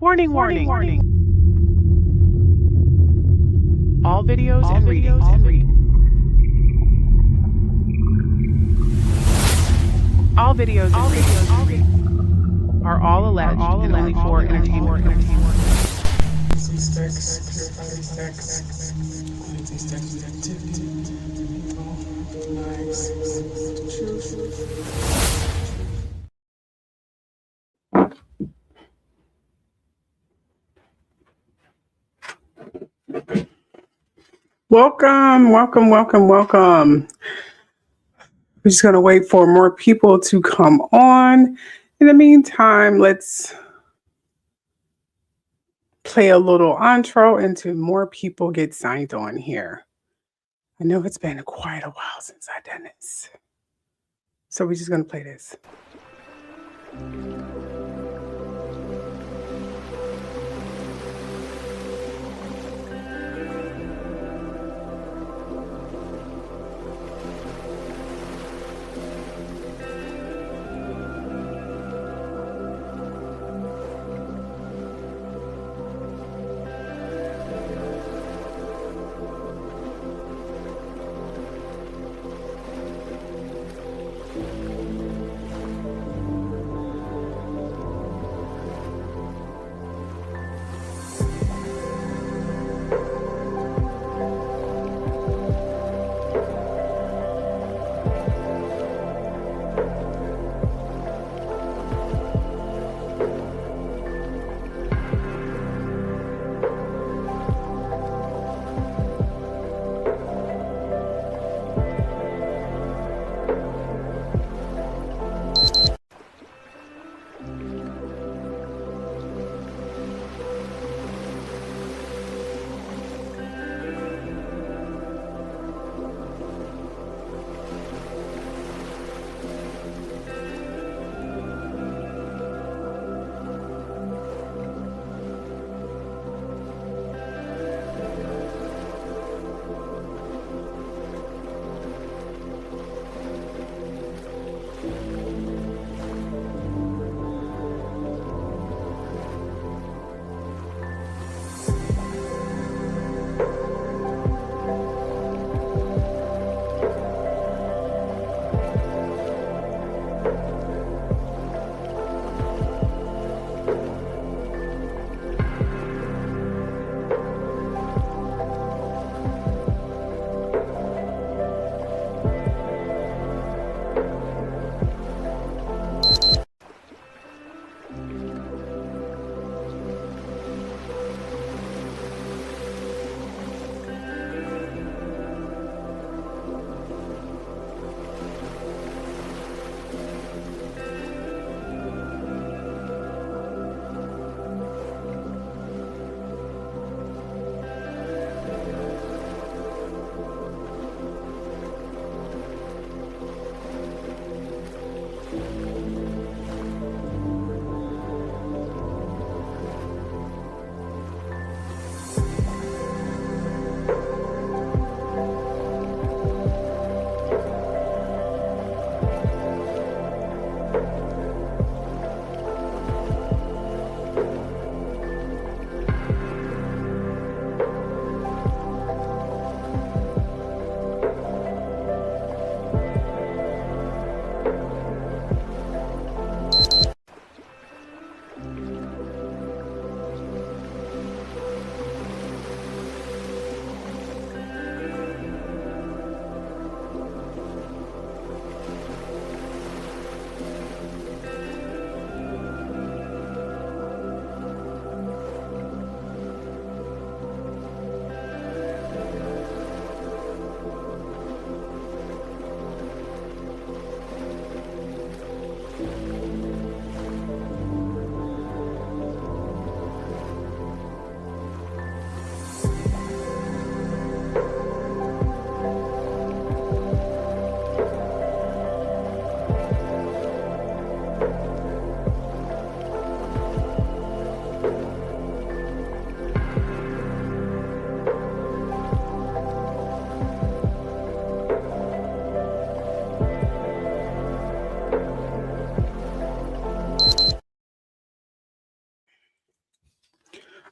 Warning. All videos and readings are all alleged and only for entertainment. Welcome. We're just going to wait for more people to come on. In the meantime, let's play a little intro until more people get signed on here. I know it's been quite a while since I've done this. So we're just going to play this.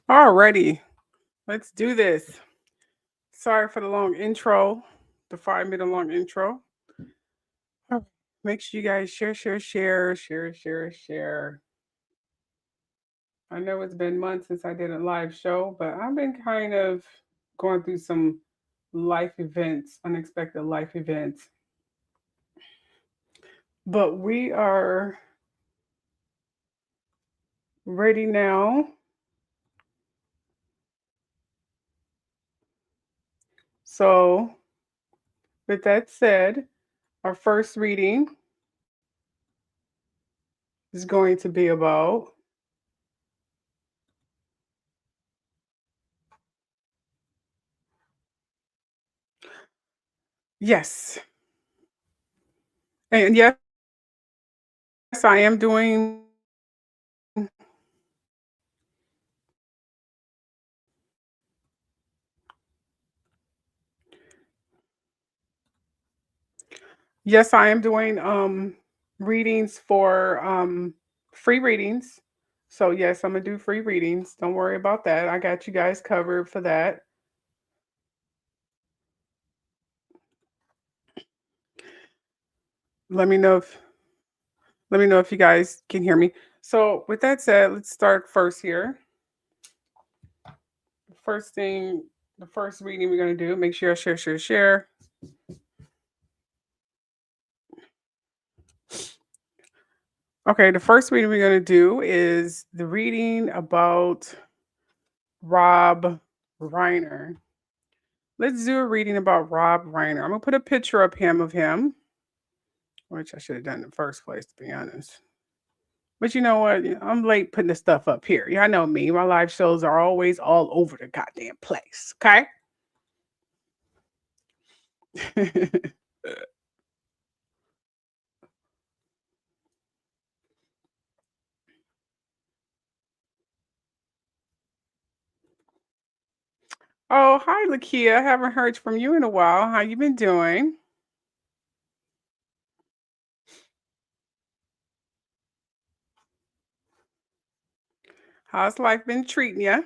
Alrighty, let's do this. Sorry for the long intro, the 5 minute long intro. Oh, make sure you guys share. I know it's been months since I did a live show, but I've been kind of going through some life events, unexpected life events. But we are ready now. So, with that said, our first reading is going to be about yes. And yes, I am doing yes, I am doing readings for free readings. So yes, I'm gonna do free readings. Don't worry about that. I got you guys covered for that. Let me know if let me know if you guys can hear me. So with that said, let's start first here. First thing, the first reading we're gonna do, make sure I share. Okay, the first reading we're gonna do is the reading about Rob Reiner. Let's do a reading about Rob Reiner. I'm gonna put a picture of him, which I should have done in the first place, to be honest. But you know what? I'm late putting the stuff up here. Y'all know me. My live shows are always all over the goddamn place. Okay. Oh, hi, Lakia. Haven't heard from you in a while. How you been doing? How's life been treating you?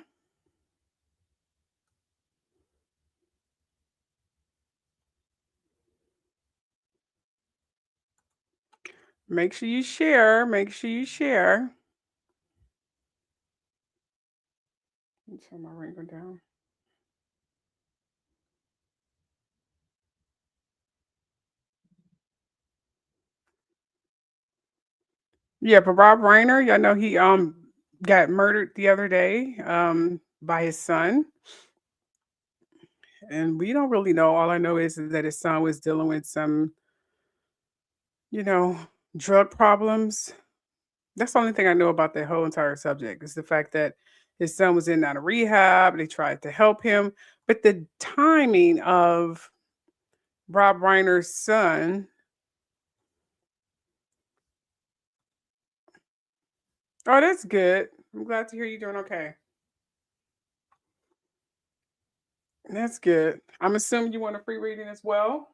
Make sure you share. Make sure you share. Let me turn my ringer down. Yeah, but Rob Reiner, y'all know he got murdered the other day by his son. And we don't really know. All I know is that his son was dealing with some, you know, drug problems. That's the only thing I know about that whole entire subject is the fact that his son was in and out of rehab. They tried to help him, but the timing of Rob Reiner's son. Oh, that's good. I'm glad to hear you're doing okay. That's good. I'm assuming you want a free reading as well.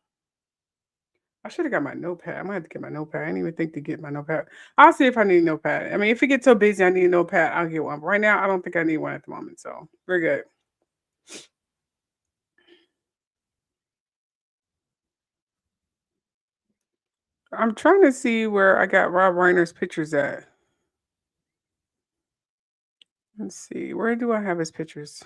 I should have got my notepad. I'm gonna have to get my notepad. I didn't even think to get my notepad. I'll see if I need a notepad. I mean, if it gets so busy, I need a notepad. I'll get one. But right now, I don't think I need one at the moment. So we're good. I'm trying to see where I got Rob Reiner's pictures at. Let's see. Where do I have his pictures?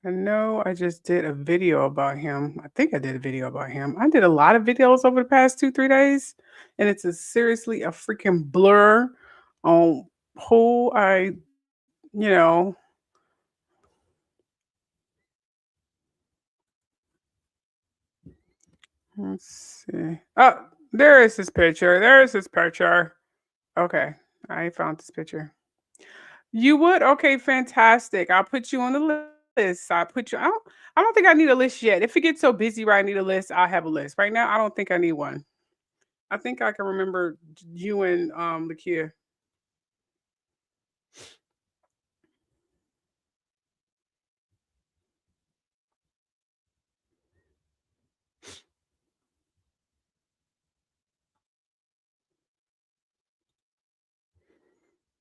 I know I just did a video about him. I think I did a video about him. I did a lot of videos over the past 2, 3 days, and it's a seriously a freaking blur on who you know, let's see. Oh, there is his picture. There is his picture. Okay, I found this picture. You would? Okay, fantastic. I'll put you on the list. I put you. I don't think I need a list yet. If it gets so busy where I need a list, I'll have a list. Right now, I don't think I need one. I think I can remember you and Lakia.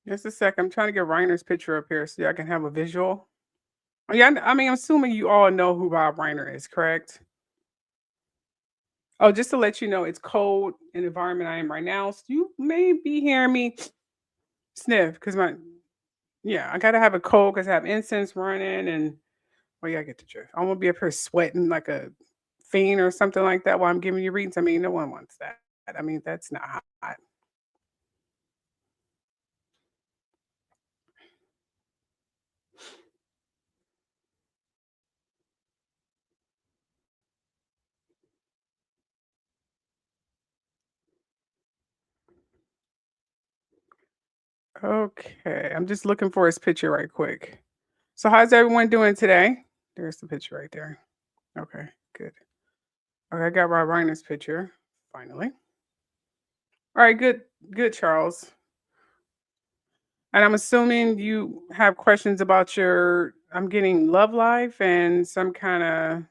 Just a sec. I'm trying to get Reiner's picture up here so y'all can have a visual. Yeah, I mean, I'm assuming you all know who Rob Reiner is, correct? Oh, just to let you know, it's cold in the environment I am right now. So you may be hearing me sniff because yeah, I gotta have a cold because I have incense running and well, yeah, I get the drift. I won't be up here sweating like a fiend or something like that while I'm giving you readings. I mean, no one wants that. I mean, that's not hot. Okay, I'm just looking for his picture right quick. So, how's everyone doing today? There's the picture right there. Okay, good. Okay, I got Rob Reiner's picture finally. All right, good, good, Charles. And I'm assuming you have questions about your. I'm getting love life and some kind of.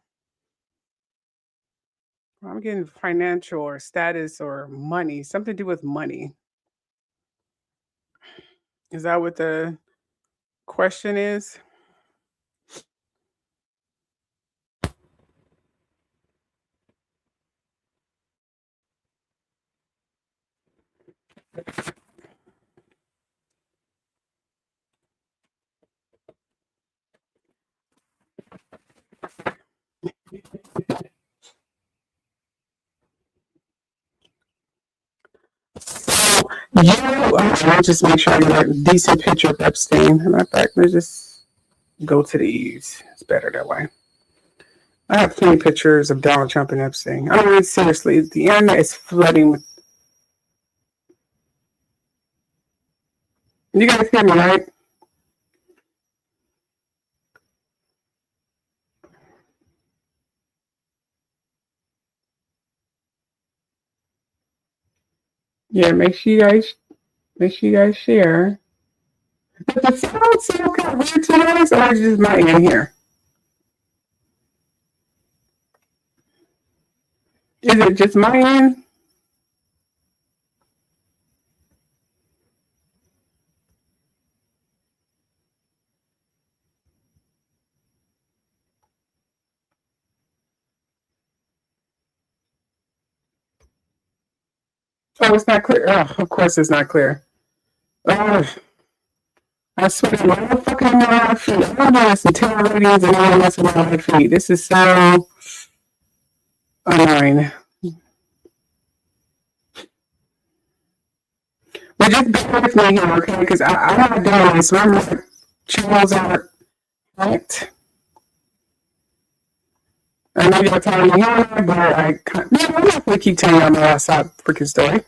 I'm getting financial or status or money, something to do with money. Is that what the question is? You, I'll just make sure I get a decent picture of Epstein. Matter of fact, let's just go to these. It's better that way. I have plenty of pictures of Donald Trump and Epstein. I mean, seriously, the internet is flooding with. You guys hear me, right? Yeah, make sure you guys share. Does the sound kind of weird to you guys, or is it just my end here? Is it just my end? Oh, it's not clear. Oh, of course, it's not clear. Oh, I swear, why the fuck am I on my feet? I don't know some tarot readings and all that's on my feet. This is so annoying. But just bear with me here, okay? Because I'm not doing this. Remember, channels are hacked. I know you're telling me here, but I can't. Yeah, I'm not going to keep telling you my last freaking story.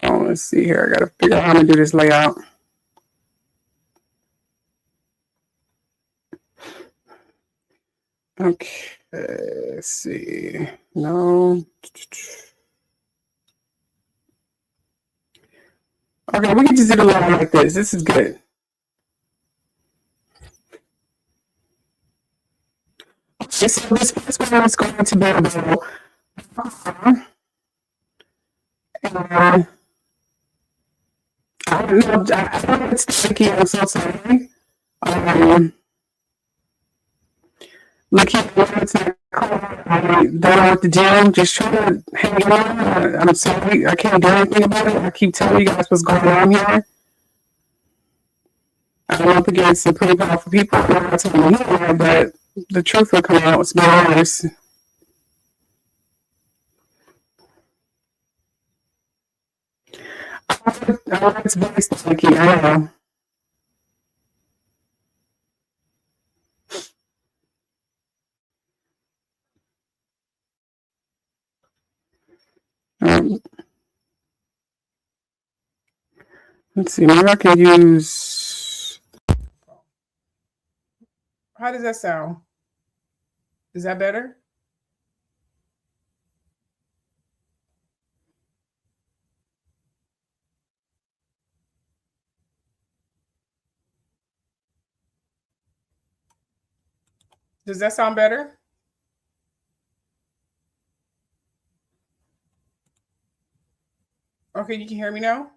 Oh, let's see here. I got to figure out how to do this layout. Okay, let's see. No. Okay, we can just do the layout like this. This is good. Okay, so this first one is going to be about and I don't know. I don't know. It's tricky. I'm so sorry. Um, look here, it's not cool. I don't know what to do. Just try to hang on. I'm sorry. I can't do anything about it. I keep telling you guys what's going on here. I'm up against some pretty powerful people. I'm not telling you here, but the truth will come out. It's my honest. It's very sticky. I don't know. Um, let's see. Maybe I can use. How does that sound? Is that better? Does that sound better? Okay, you can hear me now?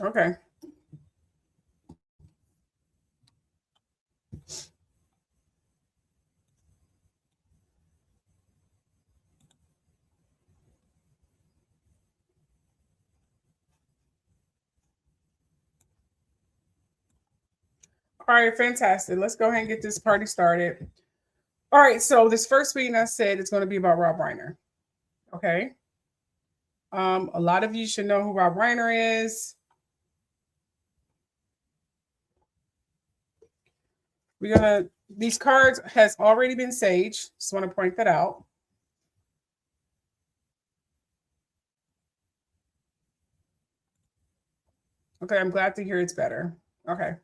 Okay. All right, fantastic. Let's go ahead and get this party started. All right, so this first reading I said is going to be about Rob Reiner. Okay. A lot of you should know who Rob Reiner is. These cards has already been saged. Just want to point that out. Okay, I'm glad to hear it's better. Okay.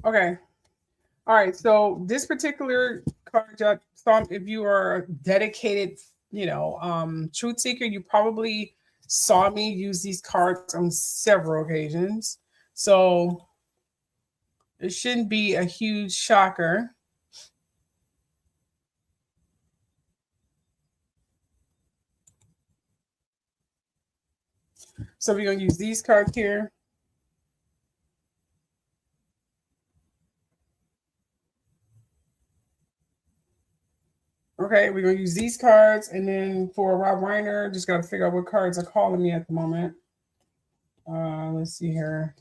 Okay. All right. So this particular card, if you are a dedicated, truth seeker, you probably saw me use these cards on several occasions. So it shouldn't be a huge shocker. So we're going to use these cards here. Okay, we're going to use these cards. And then for Rob Reiner, just got to figure out what cards are calling me at the moment. Let's see here.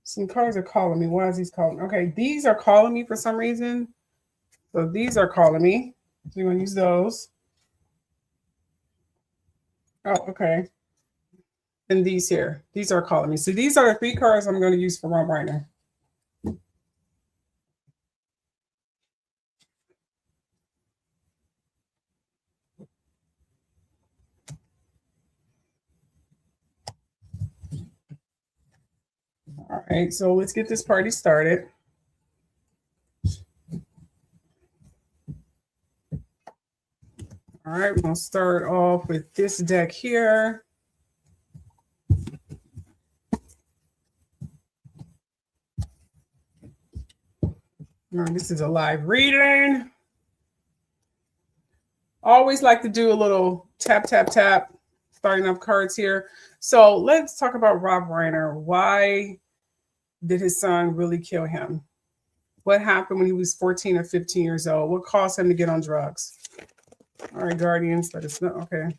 Some cards are calling me. Why is these calling? Okay, these are calling me for some reason. So these are calling me. So we're going to use those. Oh, okay. And these here. These are calling me. So these are the 3 cards I'm going to use for Rob Reiner. All right, so let's get this party started. All right, we're going to start off with this deck here. This is a live reading. Always like to do a little tap, tap, tap, starting up cards here. So let's talk about Rob Reiner. Why did his son really kill him? What happened when he was 14 or 15 years old? What caused him to get on drugs? All right, Guardians, let us know. Okay.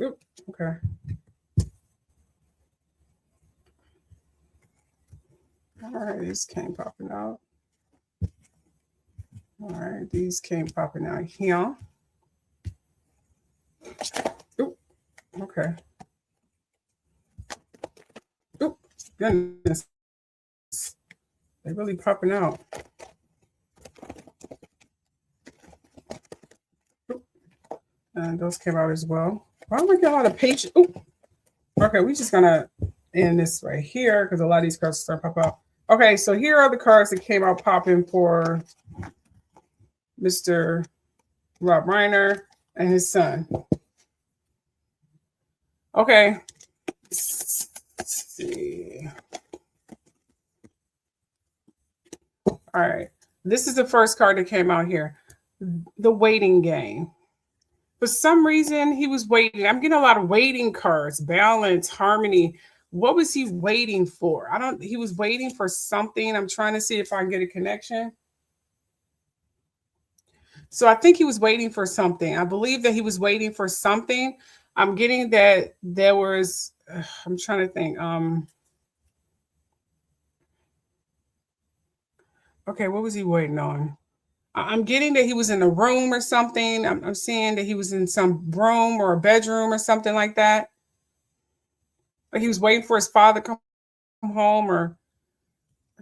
Oop, okay. All right, these came popping out. All right, these came popping out here. Oop, okay. Oop, goodness. They're really popping out. Oop. And those came out as well. Why do we get a lot of patience? Okay, we're just gonna end this right here because a lot of these cards start pop out. Okay, so here are the cards that came out popping for Mr. Rob Reiner and his son. Okay, let's see. All right, this is the first card that came out here. The waiting game. For some reason, he was waiting. I'm getting a lot of waiting cards, balance, harmony. What was he waiting for? He was waiting for something. I'm trying to see if I can get a connection. So I think he was waiting for something. I believe that he was waiting for something. I'm getting that there was, I'm trying to think. Okay, what was he waiting on? I'm getting that he was in a room or something. I'm seeing that he was in some room or a bedroom or something like that. But he was waiting for his father to come home, or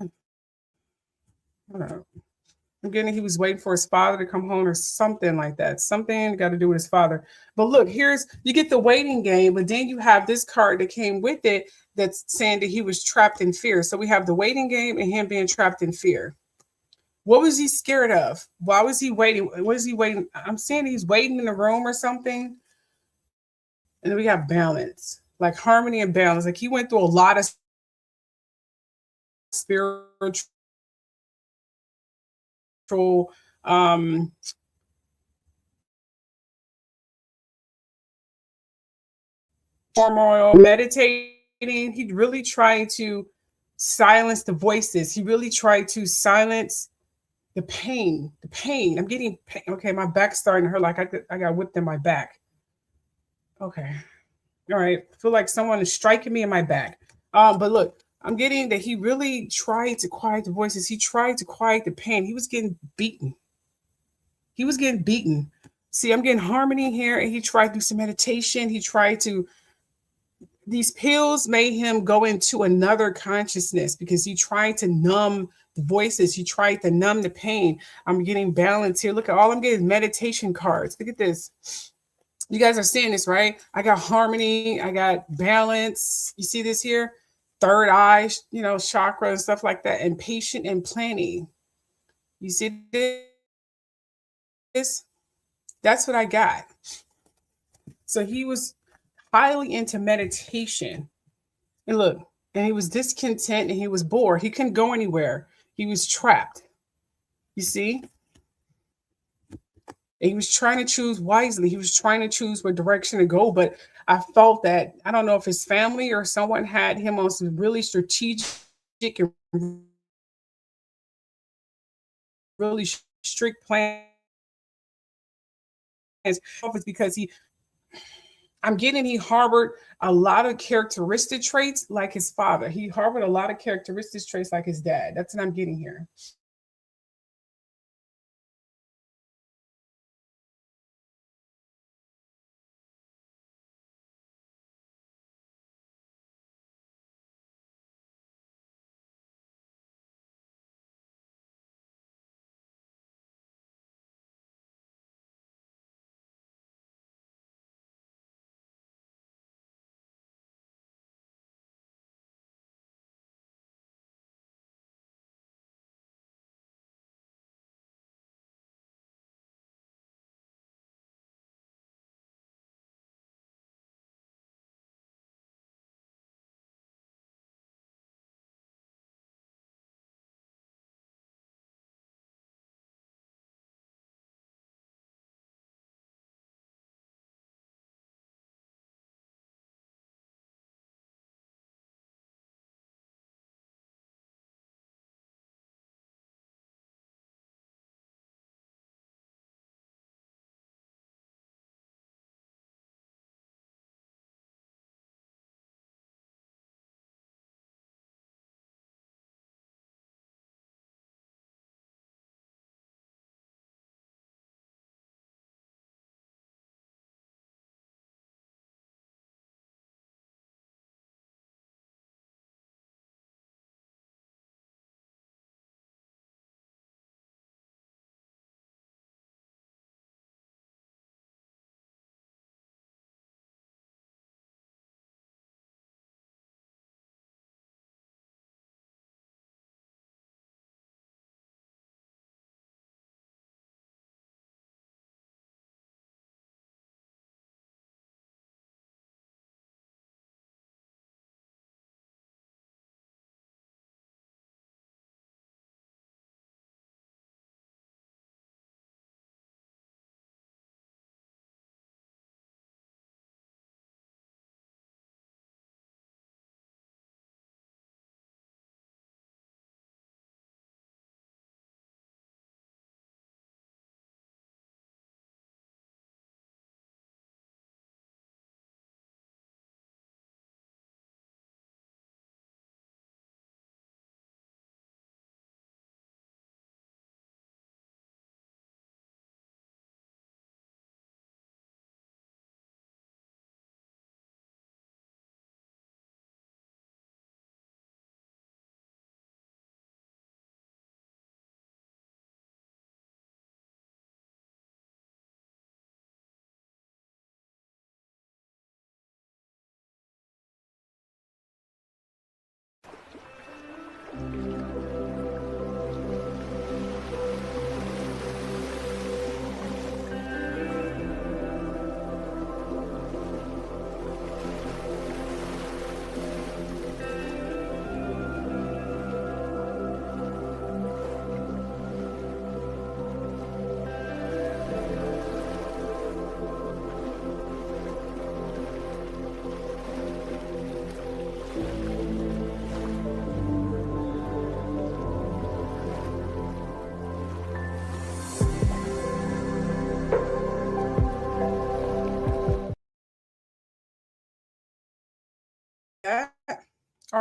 I don't know. I'm getting he was waiting for his father to come home or something like that. Something got to do with his father. But look, here's you get the waiting game, but then you have this card that came with it that's saying that he was trapped in fear. So we have the waiting game and him being trapped in fear. What was he scared of? Why was he waiting? What is he waiting? I'm saying he's waiting in the room or something. And then we have balance, like harmony and balance. Like he went through a lot of spiritual um turmoil, meditating. He really tried to silence the voices. He really tried to silence the pain. The pain. I'm getting pain. Okay, my back's starting to hurt. Like I got whipped in my back. Okay. All right. I feel like someone is striking me in my back. But look, I'm getting that he really tried to quiet the voices. He tried to quiet the pain. He was getting beaten. He was getting beaten. See, I'm getting harmony here, and he tried to do some meditation. He tried to these pills made him go into another consciousness because he tried to numb the voices. He tried to numb the pain. I'm getting balance here. Look at all I'm getting meditation cards. Look at this. You guys are seeing this, right? I got harmony. I got balance. You see this here? Third eye, chakra and stuff like that. And patient and planning. You see this? That's what I got. So he was highly into meditation. And look, and he was discontent and he was bored. He couldn't go anywhere. He was trapped. You see? And he was trying to choose wisely. He was trying to choose what direction to go. But I felt that, I don't know if his family or someone had him on some really strategic and really strict plans. It's because I'm getting he harbored a lot of characteristic traits like his father. He harbored a lot of characteristic traits like his dad. That's what I'm getting here.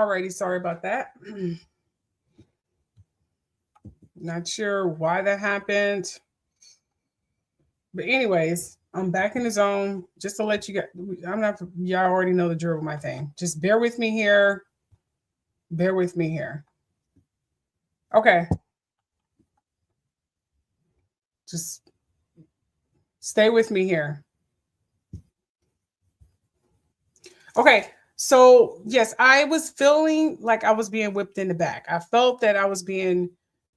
Alrighty, sorry about that. Not sure why that happened. But anyways, I'm back in the zone. Just to let you guys, y'all already know the drill of my thing. Just bear with me here. Bear with me here. Okay. Just stay with me here. Okay. So, yes, I was feeling like I was being whipped in the back. I felt that I was being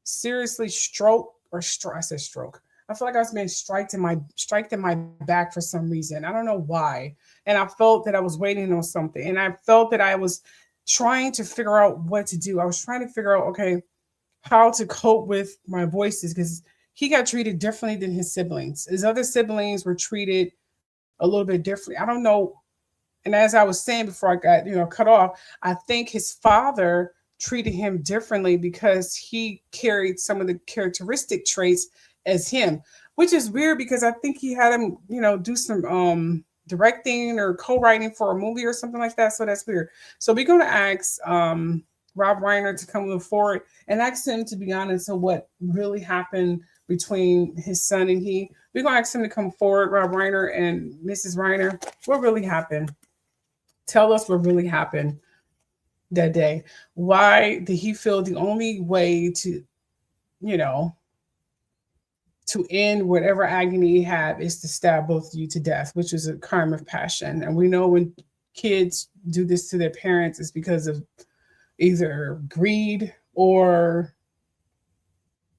seriously stroked I said stroke. I felt like I was being striked in my back for some reason. I don't know why. And I felt that I was waiting on something. And I felt that I was trying to figure out what to do. I was trying to figure out, okay, how to cope with my voices because he got treated differently than his siblings. His other siblings were treated a little bit differently. I don't know. And as I was saying before I got, cut off, I think his father treated him differently because he carried some of the characteristic traits as him, which is weird because I think he had him, do some directing or co-writing for a movie or something like that. So that's weird. So we're going to ask Rob Reiner to come forward and ask him to be honest on what really happened between his son and he. We're going to ask him to come forward, Rob Reiner and Mrs. Reiner. What really happened? Tell us what really happened that day. Why did he feel the only way to, to end whatever agony he had is to stab both of you to death, which is a crime of passion. And we know when kids do this to their parents, it's because of either greed or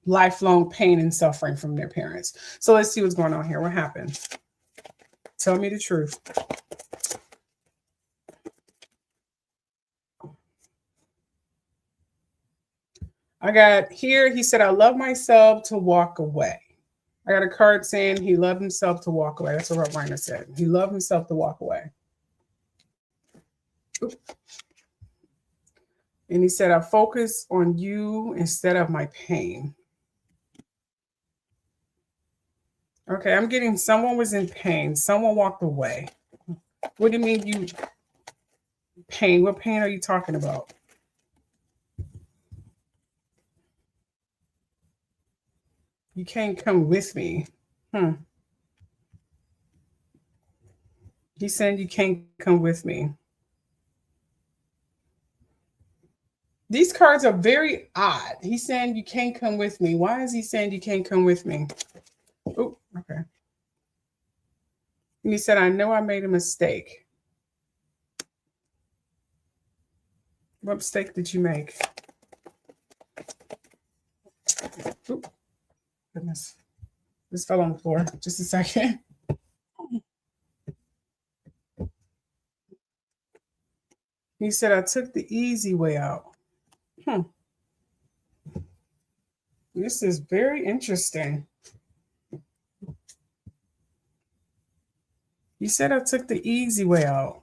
lifelong pain and suffering from their parents. So let's see what's going on here. What happened? Tell me the truth. I got here, he said, I love myself to walk away. I got a card saying he loved himself to walk away. That's what Rob Reiner said. He loved himself to walk away. Oops. And he said, I focus on you instead of my pain. Okay, I'm getting someone was in pain. Someone walked away. What do you mean you pain? What pain are you talking about? You can't come with me. He's saying you can't come with me. These cards are very odd. He's saying you can't come with me. Why is he saying you can't come with me? Oh, okay. And he said, I know I made a mistake. What mistake did you make? Ooh, goodness. This fell on the floor. Just a second. He said, I took the easy way out. This is very interesting. You said I took the easy way out.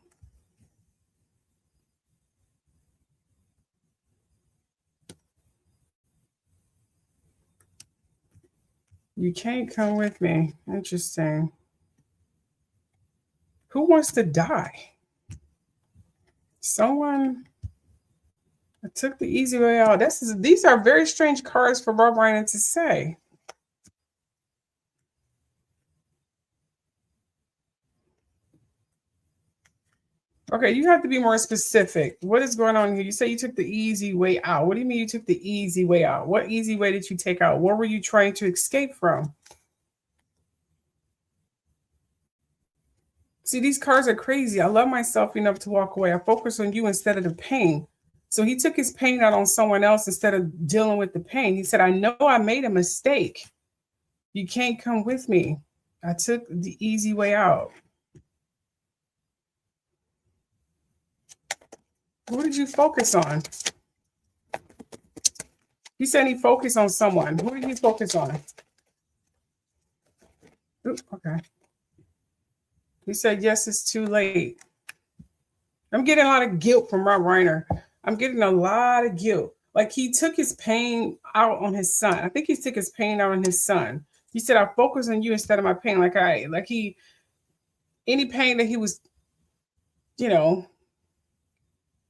You can't come with me. Interesting. Who wants to die? Someone. I took the easy way out. These are very strange cards for Rob Reiner to say. Okay, you have to be more specific. What is going on here? You say you took the easy way out. What do you mean you took the easy way out? What easy way did you take out? What were you trying to escape from? See, these cards are crazy. I love myself enough to walk away. I focus on you instead of the pain. So he took his pain out on someone else instead of dealing with the pain. He said, I know I made a mistake. You can't come with me. I took the easy way out. Who did you focus on? He said he focused on someone. Who did he focus on? Ooh, okay. He said, yes, it's too late. I'm getting a lot of guilt from Rob Reiner. I'm getting a lot of guilt. Like he took his pain out on his son. I think he took his pain out on his son. He said, I focus on you instead of my pain. Any pain that he was,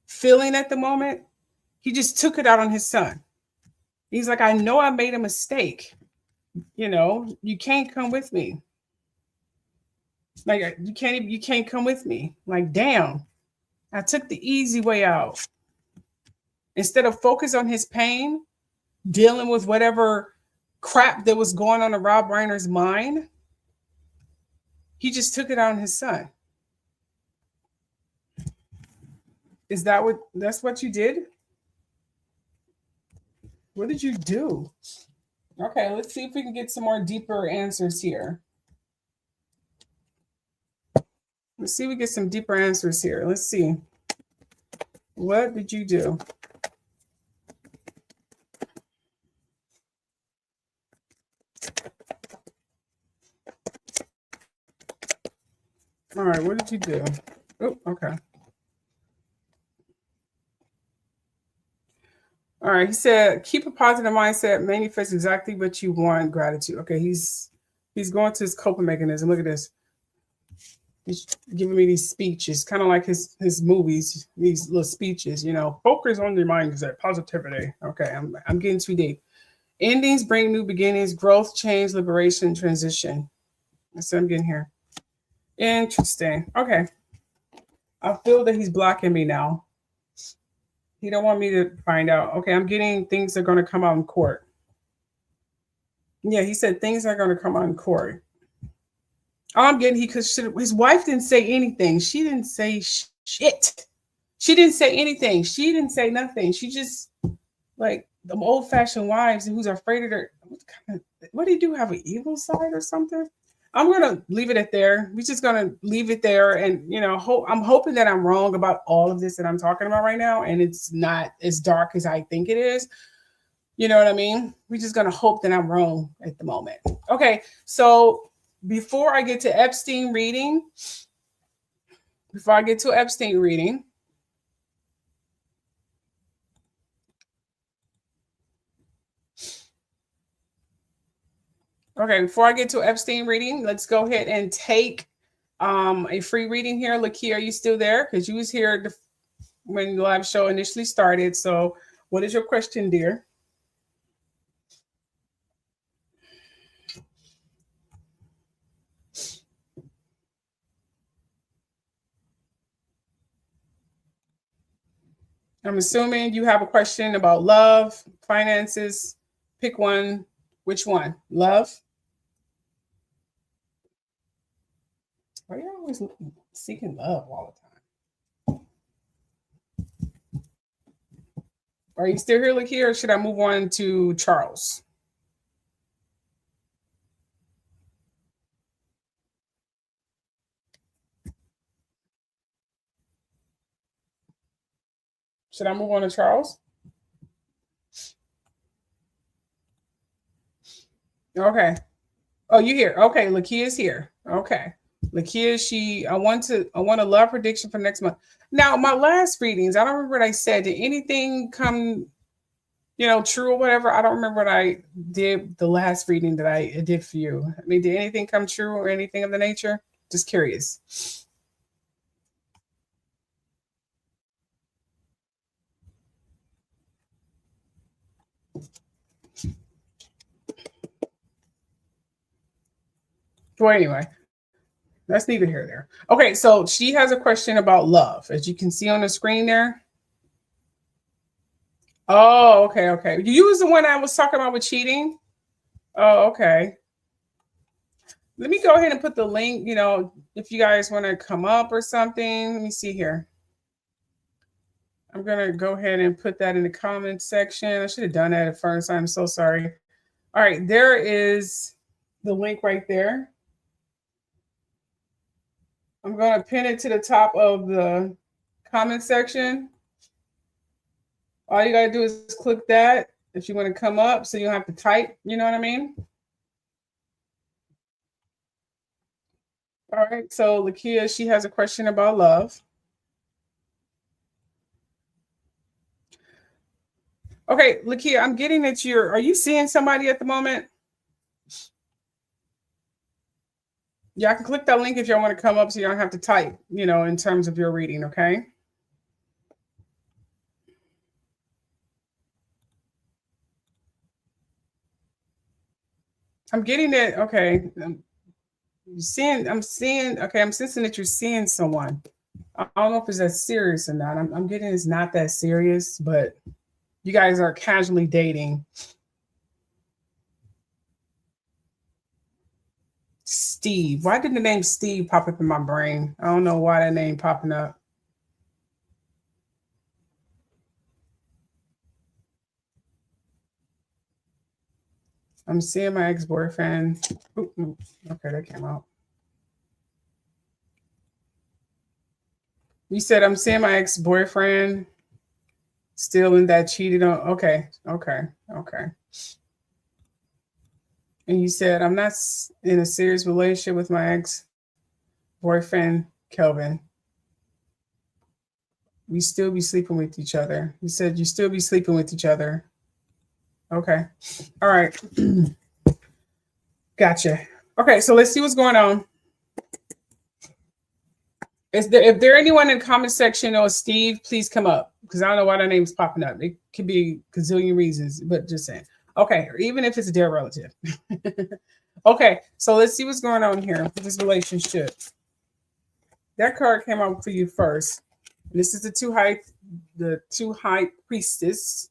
feeling at the moment, he just took it out on his son. He's like, I know I made a mistake. You can't come with me. Like you can't come with me. Like, damn, I took the easy way out. Instead of focus on his pain, dealing with whatever crap that was going on in Rob Reiner's mind, he just took it out on his son. That's what you did? What did you do? Okay, let's see if we can get some more deeper answers here. Let's see if we get some deeper answers here. Let's see. What did you do? All right, what did you do? Oh, okay. All right, he said, keep a positive mindset, manifest exactly what you want, gratitude. Okay, he's going to his coping mechanism. Look at this. He's giving me these speeches, kind of like his movies, these little speeches, focus on your mindset, positivity. Okay, I'm getting too deep. Endings bring new beginnings, growth, change, liberation, transition. That's what I'm getting here. Interesting. Okay. I feel that he's blocking me now. He don't want me to find out. Okay, I'm getting things are going to come out in court. Yeah, he said things are going to come out in court. All I'm getting, because his wife didn't say anything. She didn't say shit. She didn't say anything. She didn't say nothing. She just, like, the old-fashioned wives who's afraid of their, what do you do? Have an evil side or something? I'm going to leave it at there. We're just going to leave it there. And, I'm hoping that I'm wrong about all of this that I'm talking about right now. And it's not as dark as I think it is. You know what I mean? We're just going to hope that I'm wrong at the moment. Okay. So before I get to Epstein reading, okay, before I get to Epstein reading, let's go ahead and take a free reading here. Lakia, are you still there? Because you was here when the live show initially started. So what is your question, dear? I'm assuming you have a question about love, finances. Pick one. Which one? Love? Are you always seeking love all the time? Are you still here, Lakia, or should I move on to Charles? Should I move on to Charles? Okay. Oh, you here? Okay, Lakia's here. Okay, Lakia, I want a love prediction for next month. Now, my last readings, I don't remember what I said. Did anything come, true or whatever? I don't remember what I did the last reading that I did for you. I mean, did anything come true or anything of the nature? Just curious. Well, anyway, that's neither here nor there. Okay, so she has a question about love, as you can see on the screen there. Oh, okay. You was the one I was talking about with cheating? Oh, okay. Let me go ahead and put the link, if you guys want to come up or something. Let me see here. I'm going to go ahead and put that in the comment section. I should have done that at first. I'm so sorry. All right, there is the link right there. I'm going to pin it to the top of the comment section. All you got to do is click that if you want to come up so you don't have to type, you know what I mean? All right, so Lakia, she has a question about love. Okay, Lakia, I'm getting that are you seeing somebody at the moment? Yeah, I can click that link if y'all want to come up so you don't have to type, in terms of your reading, okay? I'm getting it. Okay. I'm seeing, okay, I'm sensing that you're seeing someone. I don't know if it's that serious or not. I'm getting it's not that serious, but you guys are casually dating. Steve. Why did the name Steve pop up in my brain? I don't know why that name popping up. I'm seeing my ex-boyfriend. Okay, that came out. You said I'm seeing my ex-boyfriend still in that cheated on. Okay. And you said I'm not in a serious relationship with my ex-boyfriend, Kelvin. We still be sleeping with each other. You said you still be sleeping with each other. Okay. All right. Gotcha. Okay, so let's see what's going on. If there anyone in the comment section or Steve, please come up because I don't know why their name's popping up. It could be a gazillion reasons, but just saying. Okay, or even if it's a dear relative. Okay, so let's see what's going on here with this relationship. That card came out for you first. This is the two high priestess.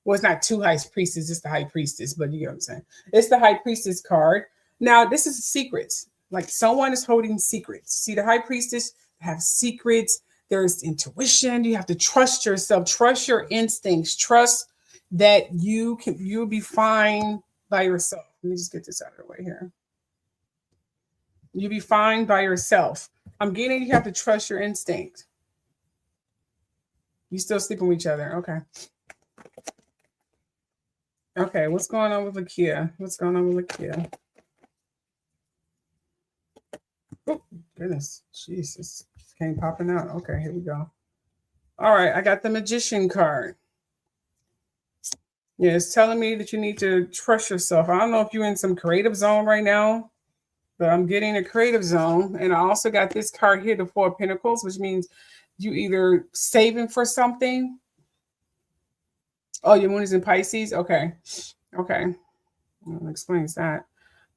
Well, it's not two high priestess, it's the high priestess, but you get what I'm saying. It's the high priestess card. Now, this is secrets. Like someone is holding secrets. See, the high priestess have secrets. There's intuition. You have to trust yourself, trust your instincts, trust that you'll be fine by yourself. Let me just get this out of the way here. You'll be fine by yourself. I'm getting you have to trust your instinct. You still sleeping with each other. Okay. Okay, what's going on with Lakia? What's going on with Lakia? Oh, goodness. Jesus. Came popping out. Okay, here we go. All right, I got the Magician card. Yeah, it's telling me that you need to trust yourself. I don't know if you're in some creative zone right now, but I'm getting a creative zone. And I also got this card here, the Four of Pentacles, which means you either saving for something. Oh, your moon is in Pisces? Okay. Well, explains that.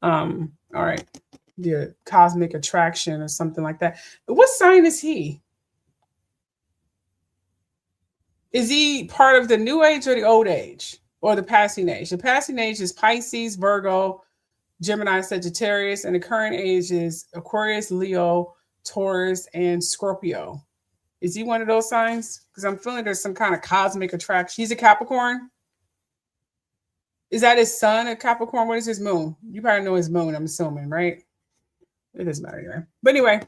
All right. The cosmic attraction or something like that. What sign is he? Is he part of the new age or the old age or the passing age? The passing age is Pisces, Virgo, Gemini, Sagittarius, and the current age is Aquarius, Leo, Taurus, and Scorpio. Is he one of those signs? Because I'm feeling there's some kind of cosmic attraction. He's a Capricorn. Is that his sun, a Capricorn? What is his moon? You probably know his moon, I'm assuming, right? It doesn't matter anyway. But anyway.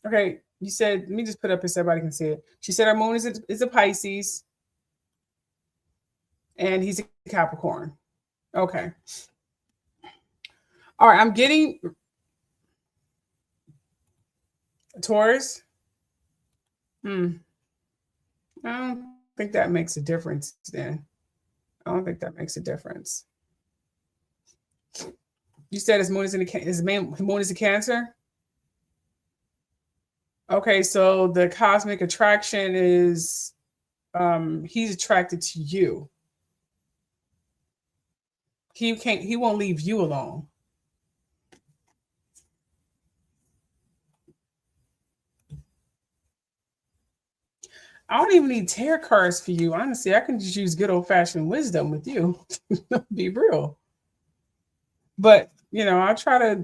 Okay, you said, let me just put up here so everybody can see it. She said our moon is a Pisces. And he's a Capricorn. Okay. All right, I'm getting Taurus. I don't think that makes a difference then. I don't think that makes a difference. You said his moon is a Cancer? Okay, so the cosmic attraction is he's attracted to you. He won't leave you alone. I don't even need tarot cards for you. Honestly, I can just use good old-fashioned wisdom with you. Be real. But, I'll try to,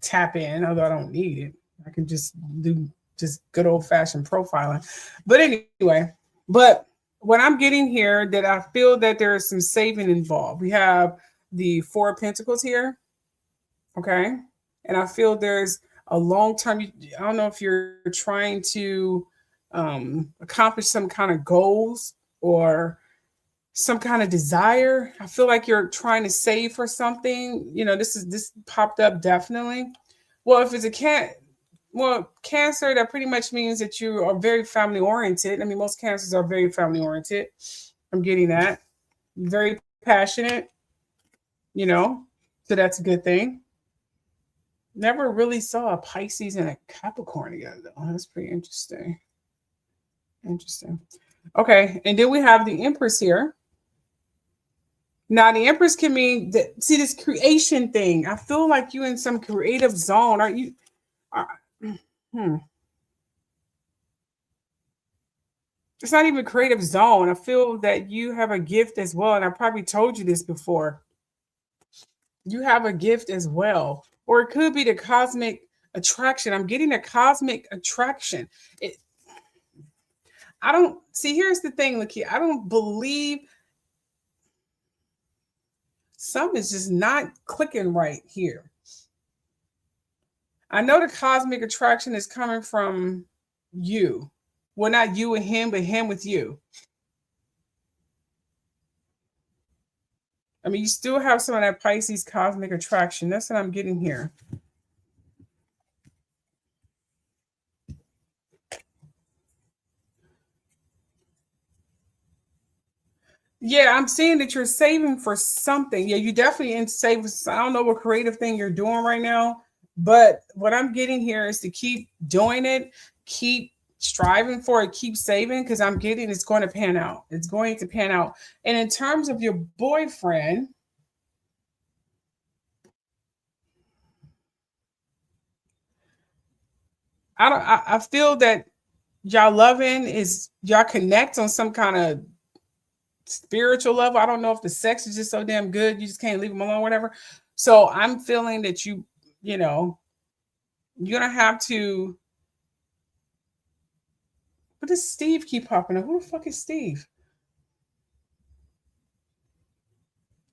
tap in, although I don't need it. I can just do just good old-fashioned profiling. But anyway, what I'm getting here that I feel that there is some saving involved. We have the Four of Pentacles here. Okay. And I feel there's a long-term, I don't know if you're trying to accomplish some kind of goals or some kind of desire. I feel like you're trying to save for something. This popped up definitely. Well, if it's Cancer, that pretty much means that you are very family oriented. I mean, most Cancers are very family oriented. I'm getting that. Very passionate, so that's a good thing. Never really saw a Pisces and a Capricorn together, though. That's pretty interesting. Okay, and then we have the Empress here. Now the Empress can mean that. See this creation thing. I feel like you in some creative zone. Are you? Are, hmm. It's not even creative zone. I feel that you have a gift as well, and I probably told you this before. You have a gift as well, or it could be the cosmic attraction. I'm getting a cosmic attraction. It, I don't see. Here's the thing, Lakia. I don't believe something is just not clicking right here. I know the cosmic attraction is coming from you. Well, not you and him, but him with you. I mean, you still have some of that Pisces cosmic attraction. That's what I'm getting here. Yeah, I'm seeing that you're saving for something. Yeah, you definitely in saving. I don't know what creative thing you're doing right now, but what I'm getting here is to keep doing it, keep striving for it, keep saving because I'm getting it's going to pan out. It's going to pan out. And in terms of your boyfriend, I feel that y'all loving is y'all connect on some kind of spiritual level. I don't know if the sex is just so damn good you just can't leave them alone, whatever. So I'm feeling that you know, you're gonna have to. What does Steve keep popping up? Who the fuck is Steve?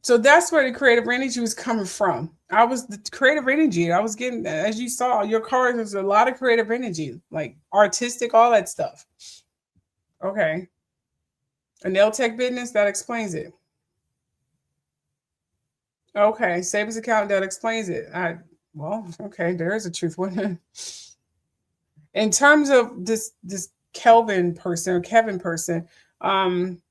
So that's where the creative energy was coming from. I was the creative energy. I was getting, as you saw, your cards. There's a lot of creative energy, like artistic, all that stuff. Okay, a nail tech business that explains it. Okay, savings account that explains it. Well, okay, there is a truth. In terms of this Kelvin person or Kevin person, um,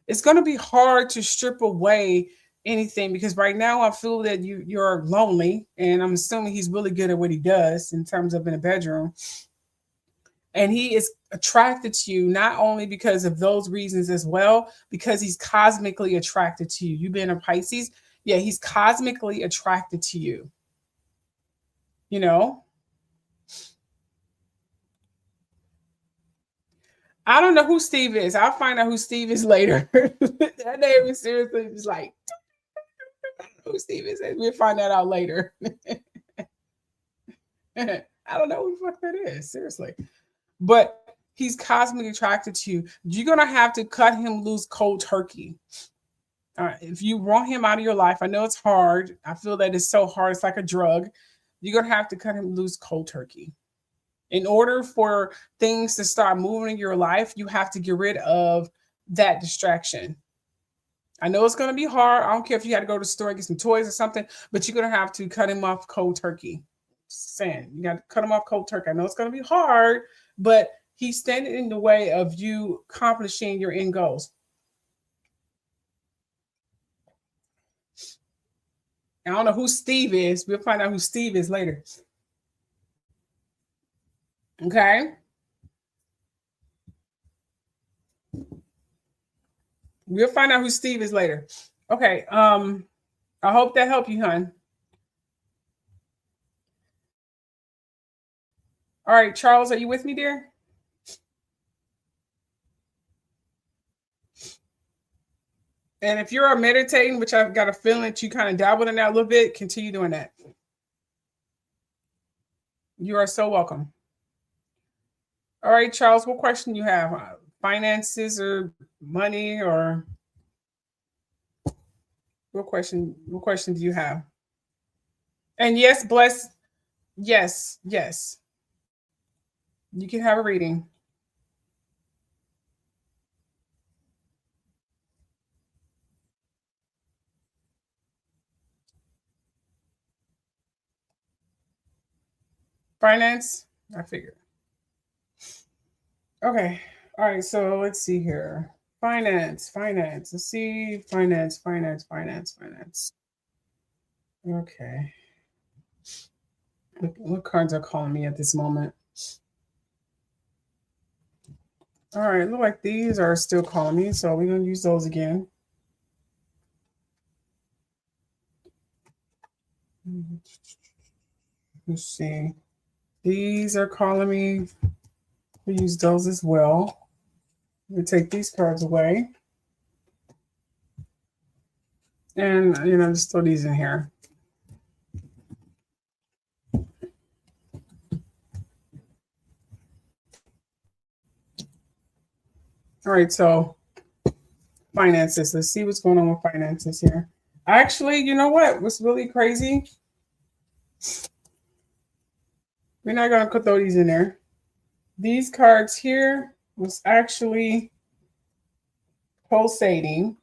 it's going to be hard to strip away anything because right now I feel that you're lonely, and I'm assuming he's really good at what he does in terms of in a bedroom, and he is attracted to you not only because of those reasons as well, because he's cosmically attracted to you. You being a Pisces, yeah, he's cosmically attracted to you. You know, I don't know who Steve is. I'll find out who Steve is later. That name is seriously just like who Steve is. We'll find that out later. I don't know who the fuck that is, seriously. But he's cosmically attracted to you. You're gonna have to cut him loose cold turkey. If you want him out of your life, I know it's hard. I feel that it's so hard. It's like a drug. You're gonna have to cut him loose cold turkey. In order for things to start moving in your life, you have to get rid of that distraction. I know it's going to be hard. I don't care if you had to go to the store and get some toys or something, but you're going to have to cut him off cold turkey. Saying you got to cut him off cold turkey. I know it's going to be hard, but he's standing in the way of you accomplishing your end goals. I don't know who Steve is. We'll find out who Steve is later. Okay. We'll find out who Steve is later. Okay. I hope that helped you, hon. All right, Charles, are you with me, dear? And if you're meditating, which I've got a feeling that you kind of dabbled in that a little bit, continue doing that. You are so welcome. All right, Charles, what question you have? Finances or money or what question? What question do you have? And yes, bless. Yes, yes. You can have a reading. Finance. I figured. Okay. All right. So let's see here. Finance. Finance. Let's see. Finance. Finance. Finance. Finance. Okay. What cards are calling me at this moment? All right, look like these are still calling me, so we're gonna use those again. Let's see. These are calling me to use those as well. We take these cards away. And, just throw these in here. All right, so finances. Let's see what's going on with finances here. Actually, you know what? What's really crazy? We're not going to throw these in there. These cards here was actually pulsating.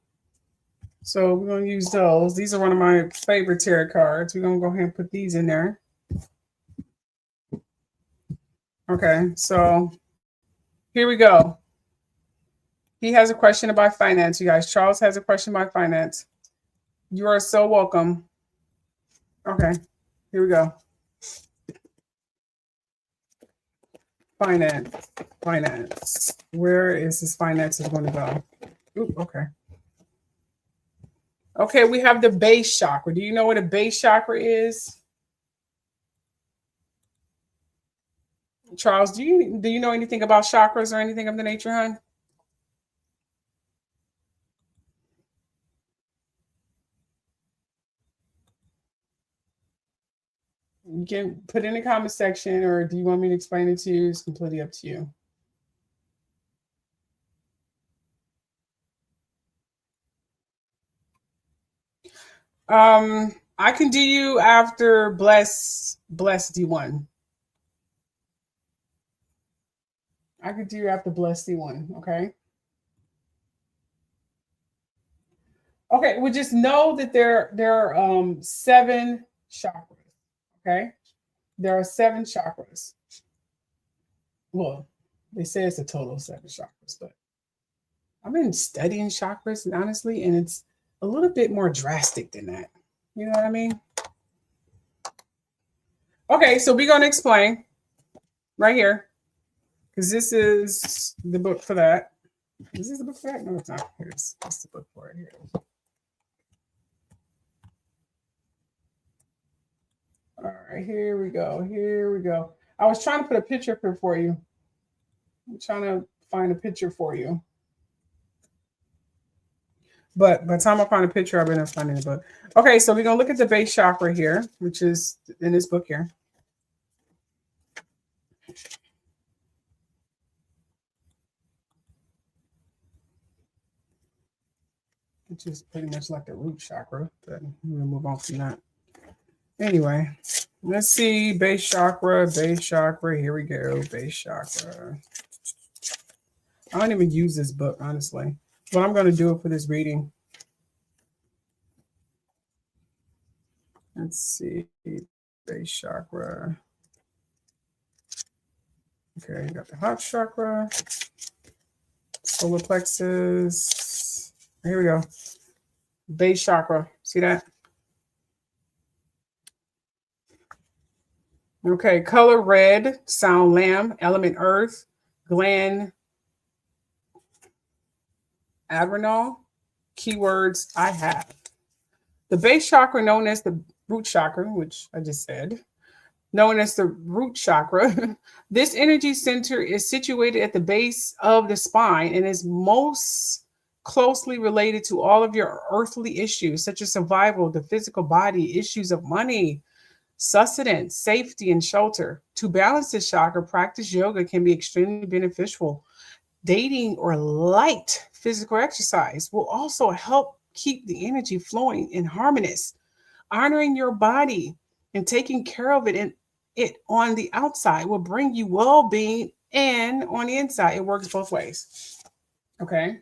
So we're going to use those. These are one of my favorite tarot cards. We're going to go ahead and put these in there. Okay, so here we go. He has a question about finance, you guys. Charles has a question about finance. You are so welcome. Okay, here we go. Finance. Where is this finances going to go? Ooh, okay. Okay, we have the base chakra. Do you know what a base chakra is? Charles, do you know anything about chakras or anything of the nature, hon? You can put in the comment section, or do you want me to explain it to you? It's completely up to you. I can do you after bless D1. I could do you after bless D1, okay? Okay, well, just know that there are 7 chakras, okay? There are 7 chakras. Well, they say it's a total of 7 chakras, but I've been studying chakras, honestly, and it's a little bit more drastic than that. You know what I mean? Okay, so we're going to explain right here, because this is the book for that. Is this the book for that? No, it's not. Here's the book for it. Here. All right, here we go. Here we go. I was trying to put a picture up here for you. I'm trying to find a picture for you. But by the time I find a picture, I've been finding the book. Okay, so we're going to look at the base chakra here, which is in this book here. Which is pretty much like the root chakra, but we're going to move on from that. Anyway, let's see. Base chakra. Here we go. Base chakra. I don't even use this book, honestly. But I'm going to do it for this reading. Let's see. Base chakra. Okay, you got the heart chakra. Solar plexus. Here we go. Base chakra. See that? Okay, color red, sound lamb, element earth, gland adrenal, keywords I have. The base chakra, known as the root chakra, which I just said, known as the root chakra, this energy center is situated at the base of the spine and is most closely related to all of your earthly issues, such as survival, the physical body, issues of money, sustenance, safety, and shelter. To balance this chakra, practice yoga can be extremely beneficial. Dating or light physical exercise will also help keep the energy flowing and harmonious. Honoring your body and taking care of it on the outside will bring you well-being, and on the inside, it works both ways. Okay.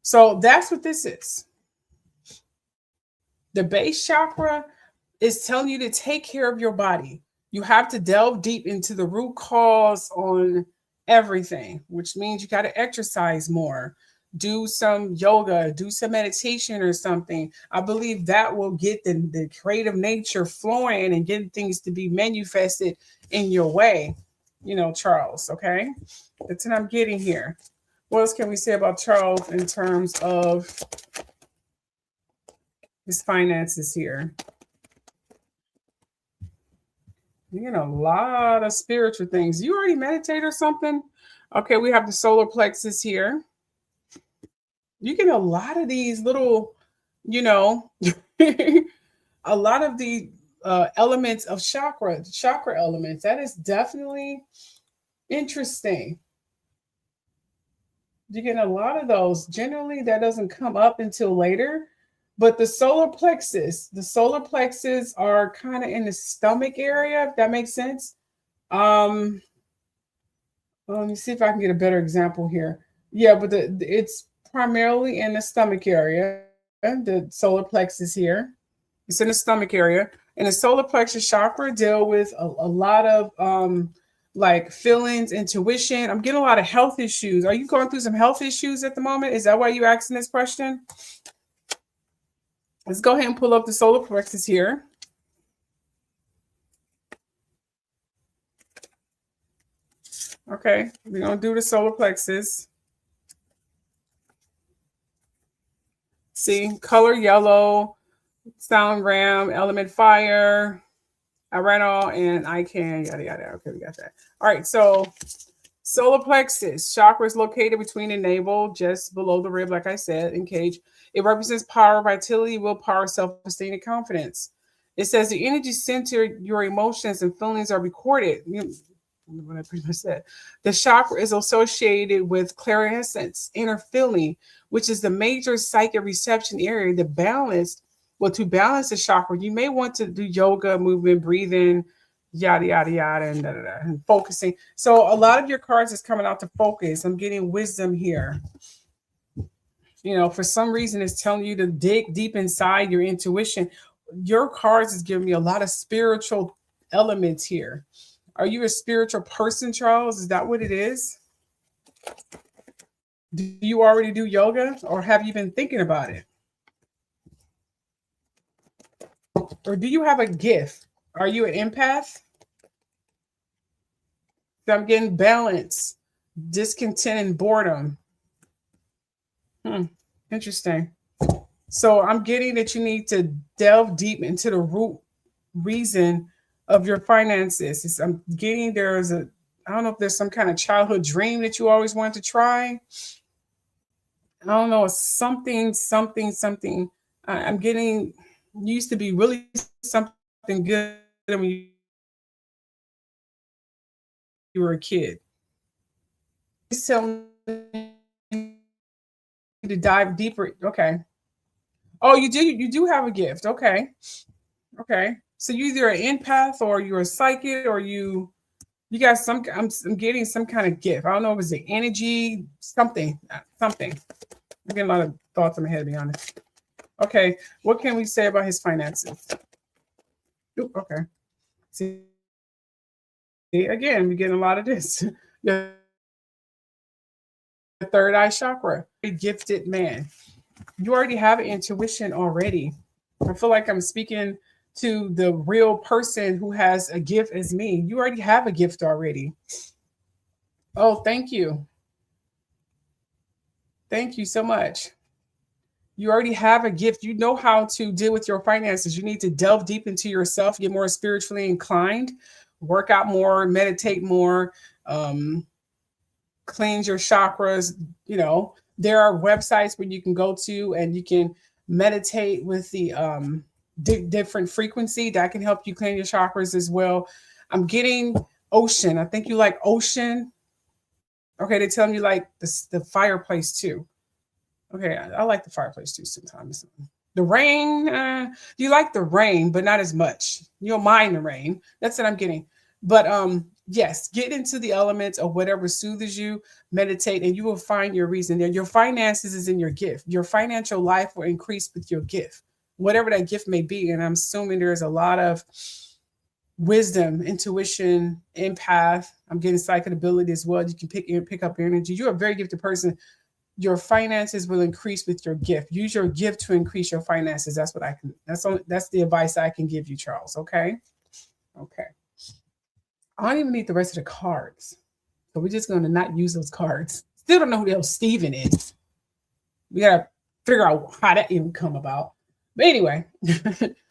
So that's what this is. The base chakra is telling you to take care of your body. You have to delve deep into the root cause on everything, which means you got to exercise more, do some yoga, do some meditation or something. I believe that will get the creative nature flowing and get things to be manifested in your way, Charles. Okay. That's what I'm getting here. What else can we say about Charles in terms of his finances here? You're getting a lot of spiritual things. You already meditate or something? Okay, we have the solar plexus here. You get a lot of these little, you know, a lot of the elements of chakra elements. That is definitely interesting. You get a lot of those. Generally, that doesn't come up until later. But the solar plexus are kind of in the stomach area, if that makes sense. Um, let me see if I can get a better example here. Yeah, but it's primarily in the stomach area, the solar plexus here. It's in the stomach area. And the solar plexus chakra deal with a lot of like feelings, intuition. I'm getting a lot of health issues. Are you going through some health issues at the moment? Is that why you're asking this question? Let's go ahead and pull up the solar plexus here. Okay, we're going to do the solar plexus. See, color yellow, sound ram, element fire, I ran all and I can, yada, yada. Okay, we got that. All right, so solar plexus, chakra is located between the navel, just below the rib, like I said, in cage. It represents power, vitality, willpower, self-esteem, and confidence. It says the energy center, your emotions and feelings are recorded. What I pretty much said. The chakra is associated with clairessence, inner feeling, which is the major psychic reception area. The balance, well, to balance the chakra, you may want to do yoga, movement, breathing, yada, yada, yada, and, da, da, da, and focusing. So a lot of your cards is coming out to focus. I'm getting wisdom here. You know, for some reason, it's telling you to dig deep inside your intuition. Your cards is giving me a lot of spiritual elements here. Are you a spiritual person, Charles? Is that what it is? Do you already do yoga or have you been thinking about it? Or do you have a gift? Are you an empath? So I'm getting balance, discontent, and boredom. Interesting. So I'm getting that you need to delve deep into the root reason of your finances. I'm getting there's a, I don't know if there's some kind of childhood dream that you always wanted to try. I don't know, something. I'm getting used to be really something good when you were a kid. It's telling you to dive deeper. Okay. Oh, you do have a gift. Okay. Okay. So you either an empath or you're a psychic or you got some. I'm getting some kind of gift. I don't know if it's the energy, something. I'm getting a lot of thoughts in my head, to be honest. Okay, what can we say about his finances? Ooh, okay. See, again, we're getting a lot of this. The third eye chakra, a gifted man. You already have intuition already. I feel like I'm speaking to the real person who has a gift as me. You already have a gift already. Oh, thank you. Thank you so much. You already have a gift. You know how to deal with your finances. You need to delve deep into yourself, get more spiritually inclined, work out more, meditate more, cleanse your chakras. You know, there are websites where you can go to and you can meditate with the different frequency that can help you clean your chakras as well. I'm getting ocean. I think you like ocean. Okay, they tell me you like the fireplace too. Okay, I like the fireplace too sometimes. The rain, you like the rain, but not as much. You don't mind the rain. That's what I'm getting. But yes, get into the elements of whatever soothes you, meditate, and you will find your reason there. Your finances is in your gift. Your financial life will increase with your gift, whatever that gift may be. And I'm assuming there's a lot of wisdom, intuition, empath. I'm getting psychic ability as well. You can pick up energy. You're a very gifted person. Your finances will increase with your gift. Use your gift to increase your finances. That's what I can. That's the advice I can give you, Charles. Okay. Okay. I don't even need the rest of the cards, so we're just going to not use those cards. Still don't know who the hell Steven is. We gotta figure out how that even come about. But anyway,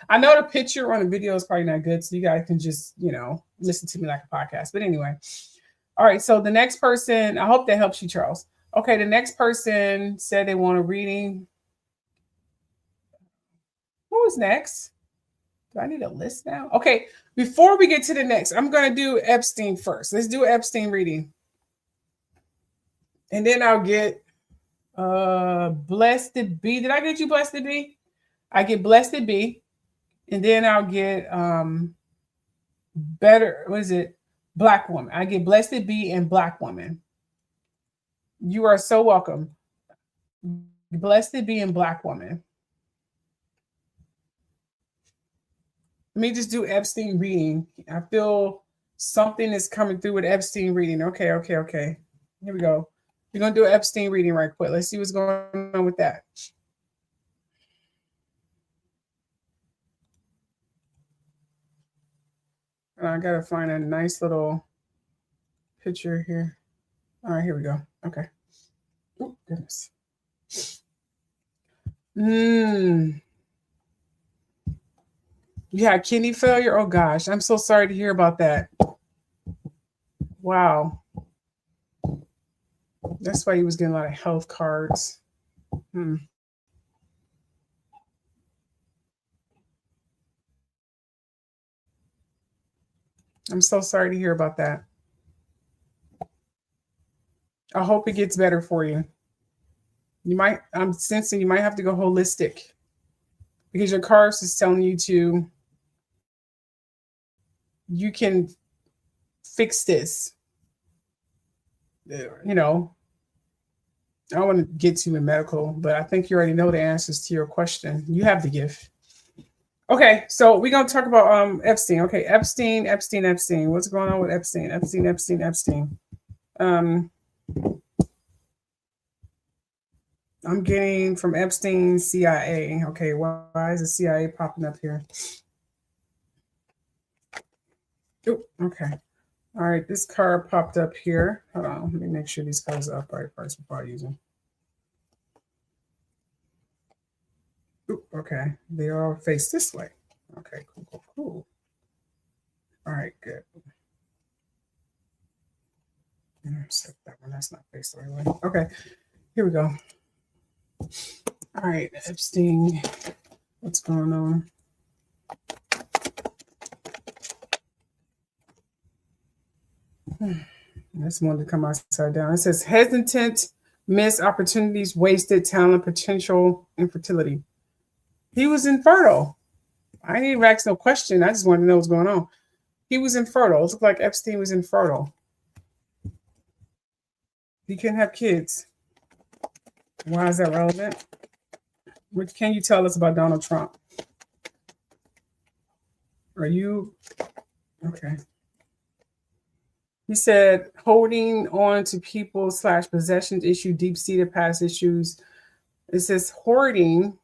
I know the picture on the video is probably not good, so you guys can just, listen to me like a podcast. But anyway, all right. So the next person, I hope that helps you, Charles. Okay, the next person said they want a reading. Who was next? Do I need a list now? Okay, before we get to the next, I'm going to do Epstein first. Let's do Epstein reading. And then I'll get Blessed B. Did I get you Blessed B? I get Blessed B. And then I'll get Black Woman. I get Blessed B and Black Woman. You are so welcome. Blessed B and Black Woman. Let me just do Epstein reading. I feel something is coming through with Epstein reading. Okay. Here we go. We're going to do Epstein reading right quick. Let's see what's going on with that. I got to find a nice little picture here. All right, here we go. Okay. Oh, goodness. You had kidney failure? Oh, gosh. I'm so sorry to hear about that. Wow. That's why he was getting a lot of health cards. I'm so sorry to hear about that. I hope it gets better for you. I'm sensing you might have to go holistic because your cards is telling you you can fix this. I don't want to get too in medical, but I think you already know the answers to your question. You have the gift. Okay, so we're going to talk about Epstein. Okay, Epstein. What's going on with Epstein? Epstein. I'm getting from Epstein CIA. Okay, why is the CIA popping up here? Oh, okay. All right, this card popped up here. Hold on, let me make sure these cards are upright first before I use them. Ooh, okay, they all face this way. Okay, cool. All right, good. That one, that's not faced the right way. Okay, here we go. All right, Epstein, what's going on? This one to come upside down. It says hesitant, missed opportunities, wasted talent, potential, infertility. He was infertile. I didn't even ask no question. I just wanted to know what's going on. He was infertile. It looked like Epstein was infertile. He couldn't have kids. Why is that relevant? What can you tell us about Donald Trump? Are you okay? He said holding on to people / possessions issue, deep-seated past issues. It says hoarding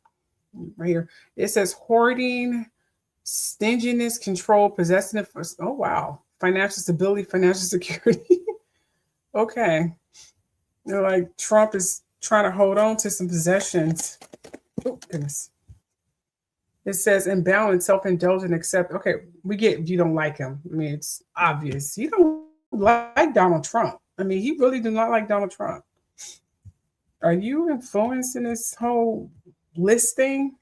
right here. It says hoarding, stinginess, control, possessive. Oh, wow. Financial stability, financial security. Okay. They're like Trump is trying to hold on to some possessions. Oh, goodness. It says imbalance, self-indulgent, accept. Okay, we get you don't like him. I mean, it's obvious. You don't like Donald Trump. I mean, he really did not like Donald Trump. Are you influencing this whole list thing?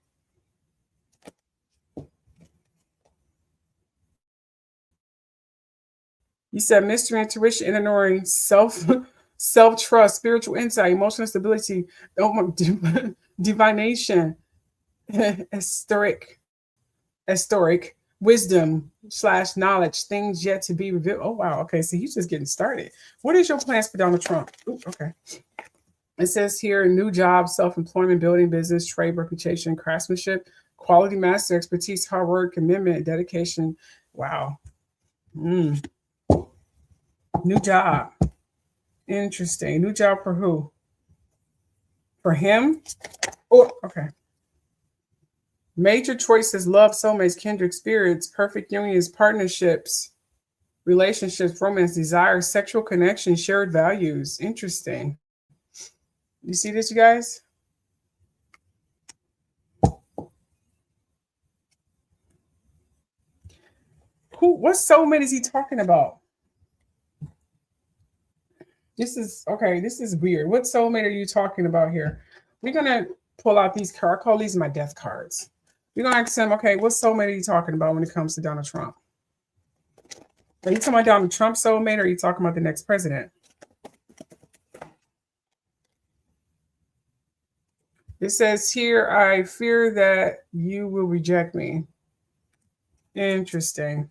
You said mystery, intuition, ignoring self-trust, spiritual insight, emotional stability, divination, historic wisdom / knowledge, things yet to be revealed. Oh, wow. Okay, so he's just getting started. What is your plans for Donald Trump? Ooh, okay. It says here, new job, self-employment, building business, trade, reputation, craftsmanship, quality master, expertise, hard work, commitment, dedication. Wow. New job. Interesting. New job for who? For him? Oh, okay. Major choices, love, soulmates, kindred spirits, perfect unions, partnerships, relationships, romance, desire, sexual connection, shared values. Interesting. You see this, you guys? What soulmate is he talking about? This is okay. This is weird. What soulmate are you talking about here? We're gonna pull out these cards. I call these my death cards. We're gonna ask him, okay, what soulmate are you talking about when it comes to Donald Trump? Are you talking about Donald Trump's soulmate, or are you talking about the next president? It says here, I fear that you will reject me. Interesting.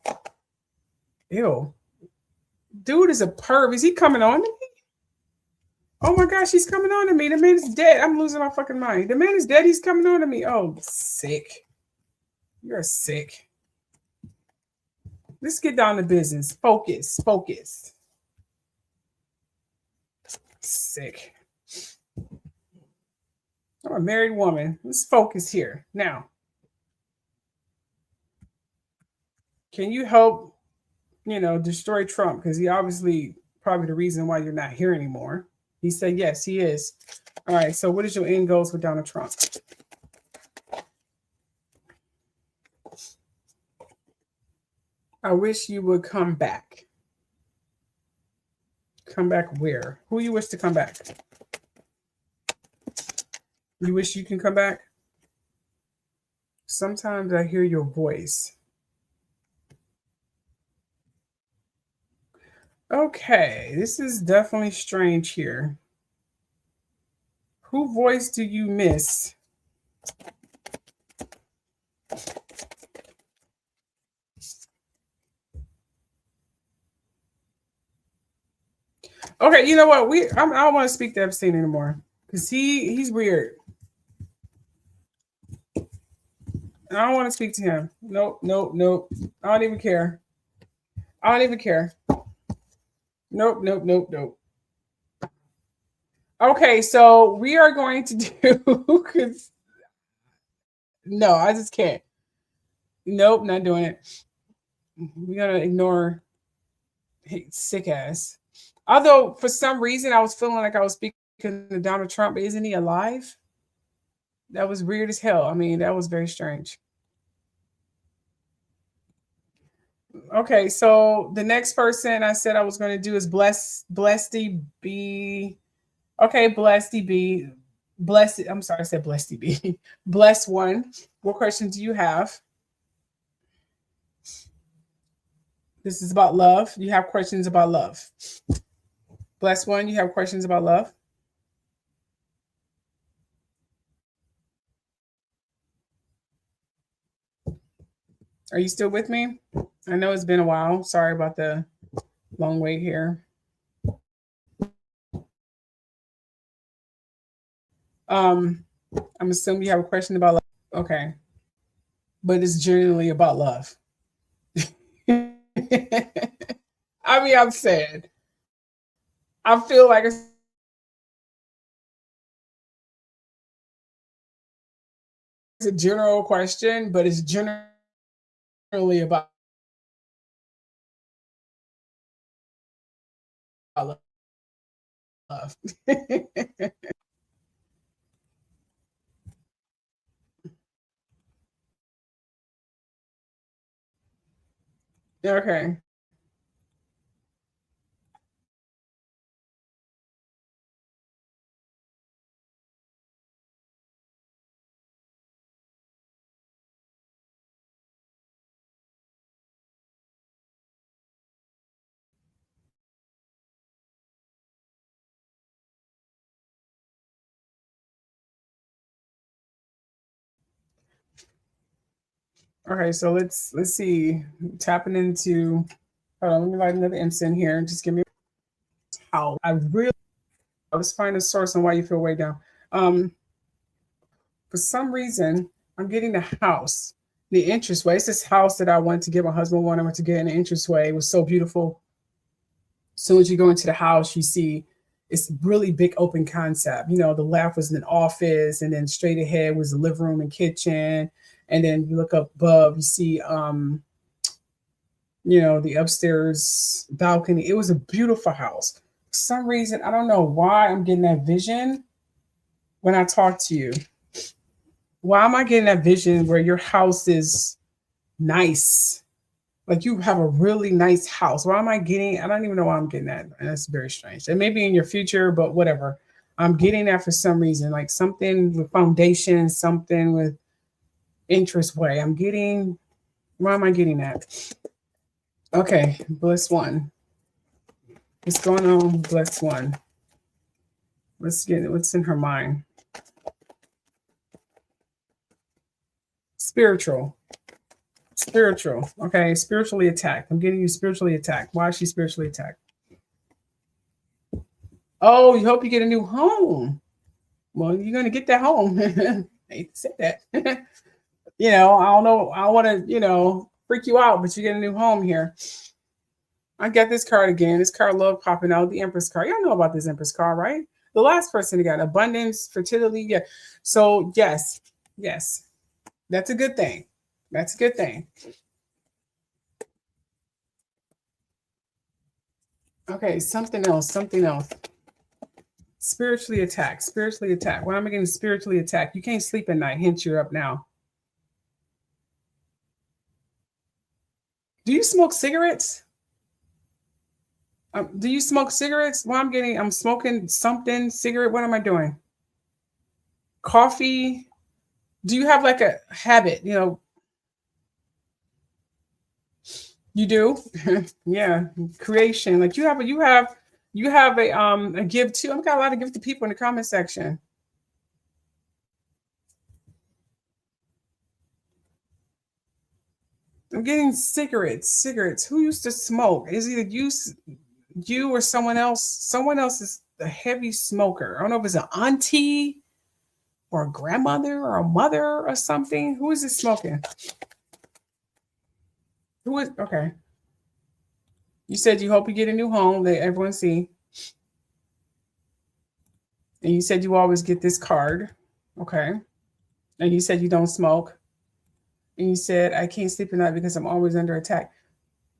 Ew. Dude is a perv. Is he coming on to me? Oh my gosh, he's coming on to me. The man is dead. I'm losing my fucking mind. The man is dead. He's coming on to me. Oh, sick. You're sick. Let's get down to business. Focus. Focus. Sick. I'm a married woman. Let's focus here. Now, can you help, destroy Trump? Because he obviously probably the reason why you're not here anymore. He said, yes, he is. All right. So what is your end goals with Donald Trump? I wish you would come back. Come back where? Who you wish to come back? You wish you can come back? Sometimes I hear your voice. Okay, this is definitely strange here. Who voice do you miss? Okay, you know what? I don't want to speak to Epstein anymore because he's weird. I don't want to speak to him. Nope. I don't even care. Nope. Okay, so we are going to do because no, I just can't. Nope, not doing it. We gotta ignore sick ass. Although for some reason I was feeling like I was speaking to Donald Trump, but isn't he alive? That was weird as hell. I mean, that was very strange. Okay, so the next person I said I was going to do is Blessedy B. Okay, Blessedy B. I'm sorry, I said Blessedy B. Bless one. What question do you have? This is about love. You have questions about love. Bless one, you have questions about love? Are you still with me? I know it's been a while. Sorry about the long wait here. I'm assuming you have a question about love. Okay. But it's generally about love. I mean, I'm sad. I feel like it's a general question, but it's generally about love. Okay. Okay, so let's see. Tapping into hold on, let me light another incense here. Just give me how I was finding a source on why you feel way down. For some reason, I'm getting the house, the entranceway. It's this house that I wanted to get my husband one. I went to get in the entranceway. It was so beautiful. As soon as you go into the house, you see it's really big open concept. The left was an office, and then straight ahead was the living room and kitchen. And then you look up above, you see the upstairs balcony. It was a beautiful house. For some reason, I don't know why I'm getting that vision when I talk to you. Why am I getting that vision where your house is nice? Like you have a really nice house. Why am I getting? I don't even know why I'm getting that. And that's very strange. And maybe in your future, but whatever. I'm getting that for some reason, like something with foundation, something with interest way. I'm getting, why am I getting that? Okay, bliss one. What's going on, bliss one? Let's get it. What's in her mind? Spiritual. Spiritual. Okay, spiritually attacked. I'm getting you spiritually attacked. Why is she spiritually attacked? Oh, you hope you get a new home. Well, you're going to get that home. I hate to say that. I don't know. I want to, freak you out, but you get a new home here. I got this card again. This card love popping out. The Empress card. Y'all know about this Empress card, right? The last person got abundance, fertility. Yeah. So yes. That's a good thing. That's a good thing. Okay, something else. Spiritually attacked. Why am I getting spiritually attacked? You can't sleep at night, hence you're up now. Do you smoke cigarettes? Do you smoke cigarettes? Well, I'm smoking something, cigarette. What am I doing? Coffee? Do you have like a habit? You do? Yeah. Creation. Like you have a give to. I've got a lot of give to people in the comment section. I'm getting cigarettes. Who used to smoke? Is either you or someone else? Someone else is a heavy smoker. I don't know if it's an auntie or a grandmother or a mother or something. Who is it smoking? Who is okay? You said you hope you get a new home that everyone see. And you said you always get this card. Okay. And you said you don't smoke. And you said, I can't sleep at night because I'm always under attack.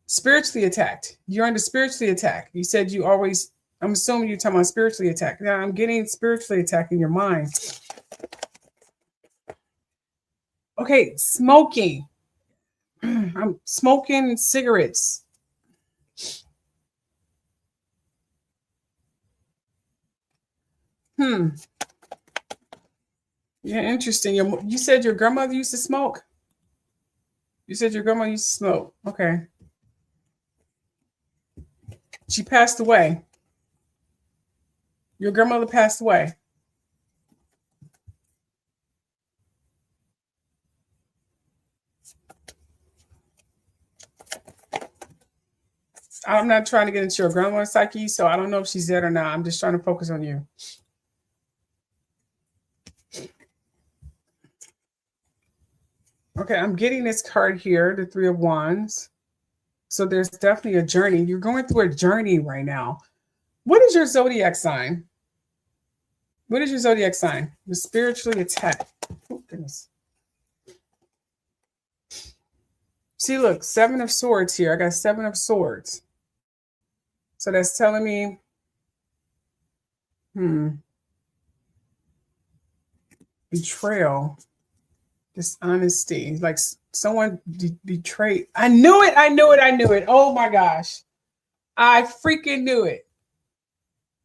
Spiritually attacked. You're under spiritually attack. You said you always, I'm assuming you're talking about spiritually attacked. Now I'm getting spiritually attacked in your mind. Okay, smoking. I'm smoking cigarettes. Yeah, interesting. You said your grandmother used to smoke? You said your grandma used to smoke. Okay. She passed away. Your grandmother passed away. I'm not trying to get into your grandmother's psyche, so I don't know if she's dead or not. I'm just trying to focus on you. Okay, I'm getting this card here, the Three of Wands. So there's definitely a journey. You're going through a journey right now. What is your zodiac sign? What is your zodiac sign? The spiritually attacked. Oh, goodness. See, look, 7 of Swords here. I got 7 of Swords. So that's telling me, betrayal, dishonesty, like someone betrayed. I knew it. Oh my gosh. I freaking knew it.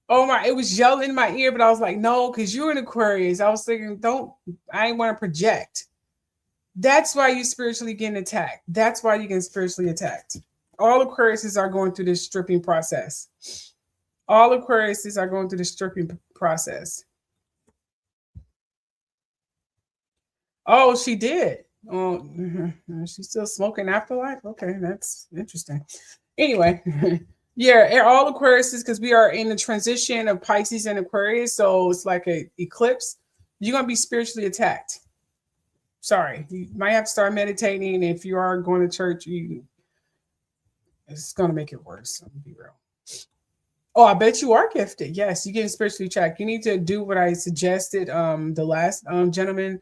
Oh my, it was yelling in my ear, but I was like, no, because you're an Aquarius. I was thinking, I didn't want to project. That's why you spiritually getting attacked. That's why you get spiritually attacked. All Aquariuses are going through this stripping process. All Aquariuses are going through the stripping process. Oh, she did. Oh, she's still smoking afterlife? Okay, that's interesting. Anyway, yeah, all Aquariuses, because we are in the transition of Pisces and Aquarius, so it's like an eclipse. You're going to be spiritually attacked. Sorry, you might have to start meditating. If you are going to church, it's going to make it worse. I'm gonna be real. Oh, I bet you are gifted. Yes, you get spiritually attacked. You need to do what I suggested. The last gentleman,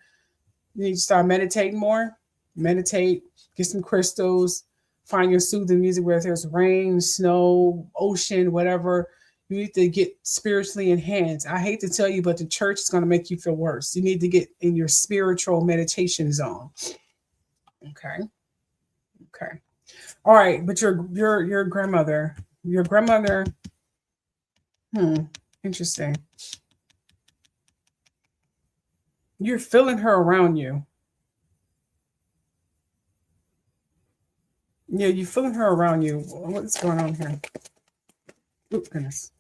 you need to start meditating more. Meditate, get some crystals, find your soothing music, whether there's rain, snow, ocean, whatever. You need to get spiritually enhanced. I hate to tell you, but the church is going to make you feel worse. You need to get in your spiritual meditation zone. Okay. All right, but your grandmother, interesting. You're feeling her around you. Yeah, you're feeling her around you. What's going on here? Oh, goodness.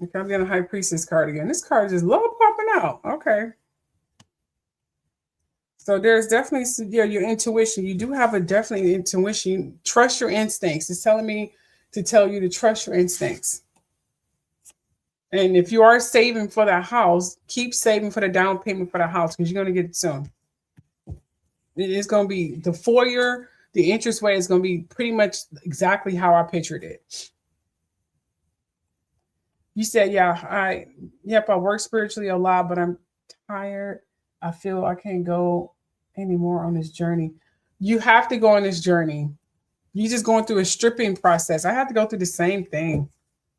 Okay, I'm getting a High Priestess card again. This card is just low popping out. Okay. So there's definitely, yeah, your intuition. You do have a definitely intuition. Trust your instincts. It's telling me to tell you to trust your instincts. And if you are saving for that house, keep saving for the down payment for the house because you're going to get it soon. It's going to be the foyer, the interest rate is going to be pretty much exactly how I pictured it. You said, yeah, I work spiritually a lot, but I'm tired. I feel I can't go anymore on this journey. You have to go on this journey. You're just going through a stripping process. I have to go through the same thing.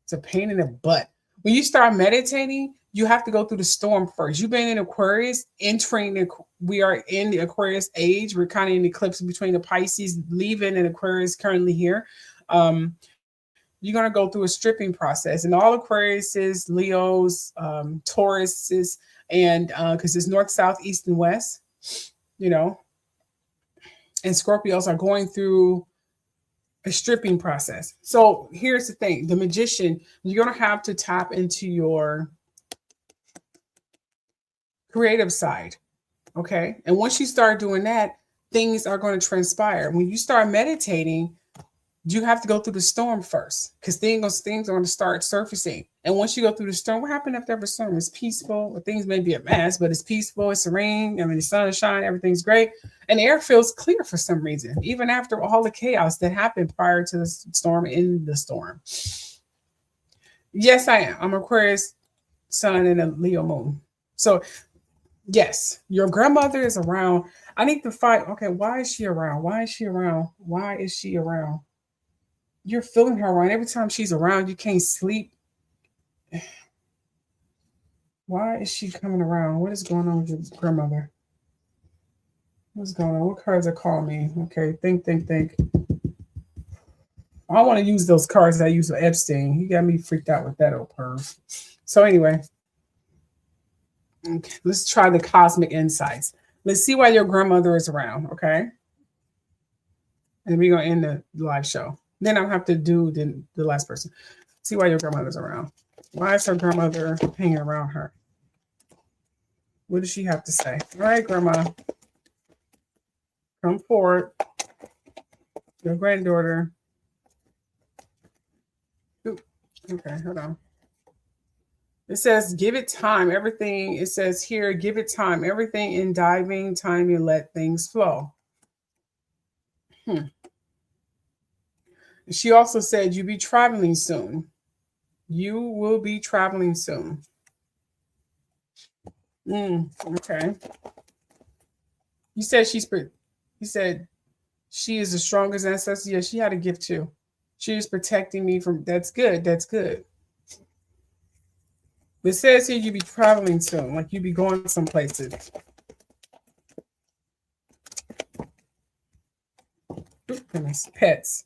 It's a pain in the butt. When you start meditating, you have to go through the storm first. You've been in Aquarius, we are in the Aquarius age. We're kind of in the eclipse between the Pisces leaving and Aquarius currently here. You're going to go through a stripping process. And all Aquariuses, Leos, Tauruses, and because it's north, south, east, and west, and Scorpios are going through a stripping process. So here's the thing. The magician, you're going to have to tap into your creative side. Okay. And once you start doing that, things are going to transpire. When you start meditating, you have to go through the storm first because things are going to start surfacing. And once you go through the storm, what happened after a storm? It's peaceful. Things may be a mess, but it's peaceful. It's serene. I mean, the sun is shining. Everything's great. And the air feels clear for some reason, even after all the chaos that happened prior to the storm in the storm. Yes, I am. I'm Aquarius sun and a Leo moon. So yes, your grandmother is around. I need to find, okay, why is she around? Why is she around? Why is she around? You're feeling her around. Every time she's around, you can't sleep. Why is she coming around? What is going on with your grandmother? What's going on? What cards are calling me? Okay, think. I want to use those cards I used with Epstein. He got me freaked out with that old perv. So anyway, okay, let's try the cosmic insights. Let's see why your grandmother is around, okay? And we're going to end the live show. Then I'll have to do the last person. See why your grandmother's around. Why is her grandmother hanging around her? What does she have to say? All right, Grandma. Come forward. Your granddaughter. Ooh, okay, hold on. It says, give it time. Everything, it says here, give it time. Everything in diving, time you let things flow. She also said, you'll be traveling soon. You will be traveling soon. Okay. You said she is the strongest ancestor. Yeah, she had a gift too. She is protecting me from, that's good. That's good. It says here you'll be traveling soon, like you'll be going some places. Goodness, pets.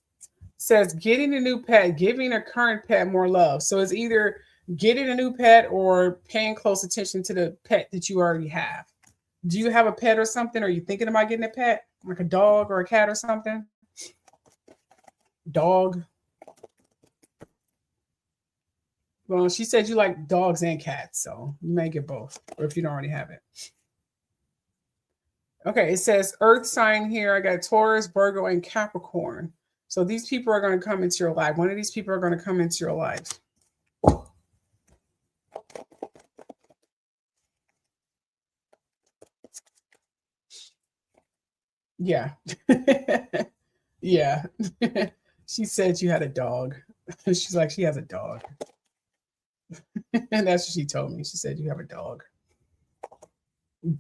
Says getting a new pet, giving a current pet more love. So it's either getting a new pet or paying close attention to the pet that you already have. Do you have a pet or something? Are you thinking about getting a pet, like a dog or a cat or something? Dog. Well, she said you like dogs and cats, so you may get both, or if you don't already have it. Okay, it says Earth sign here. I got Taurus, Virgo, and Capricorn. So these people are going to come into your life. One of these people are going to come into your life. Yeah. Yeah. She said you had a dog. She's like, she has a dog. And that's what she told me. She said you have a dog.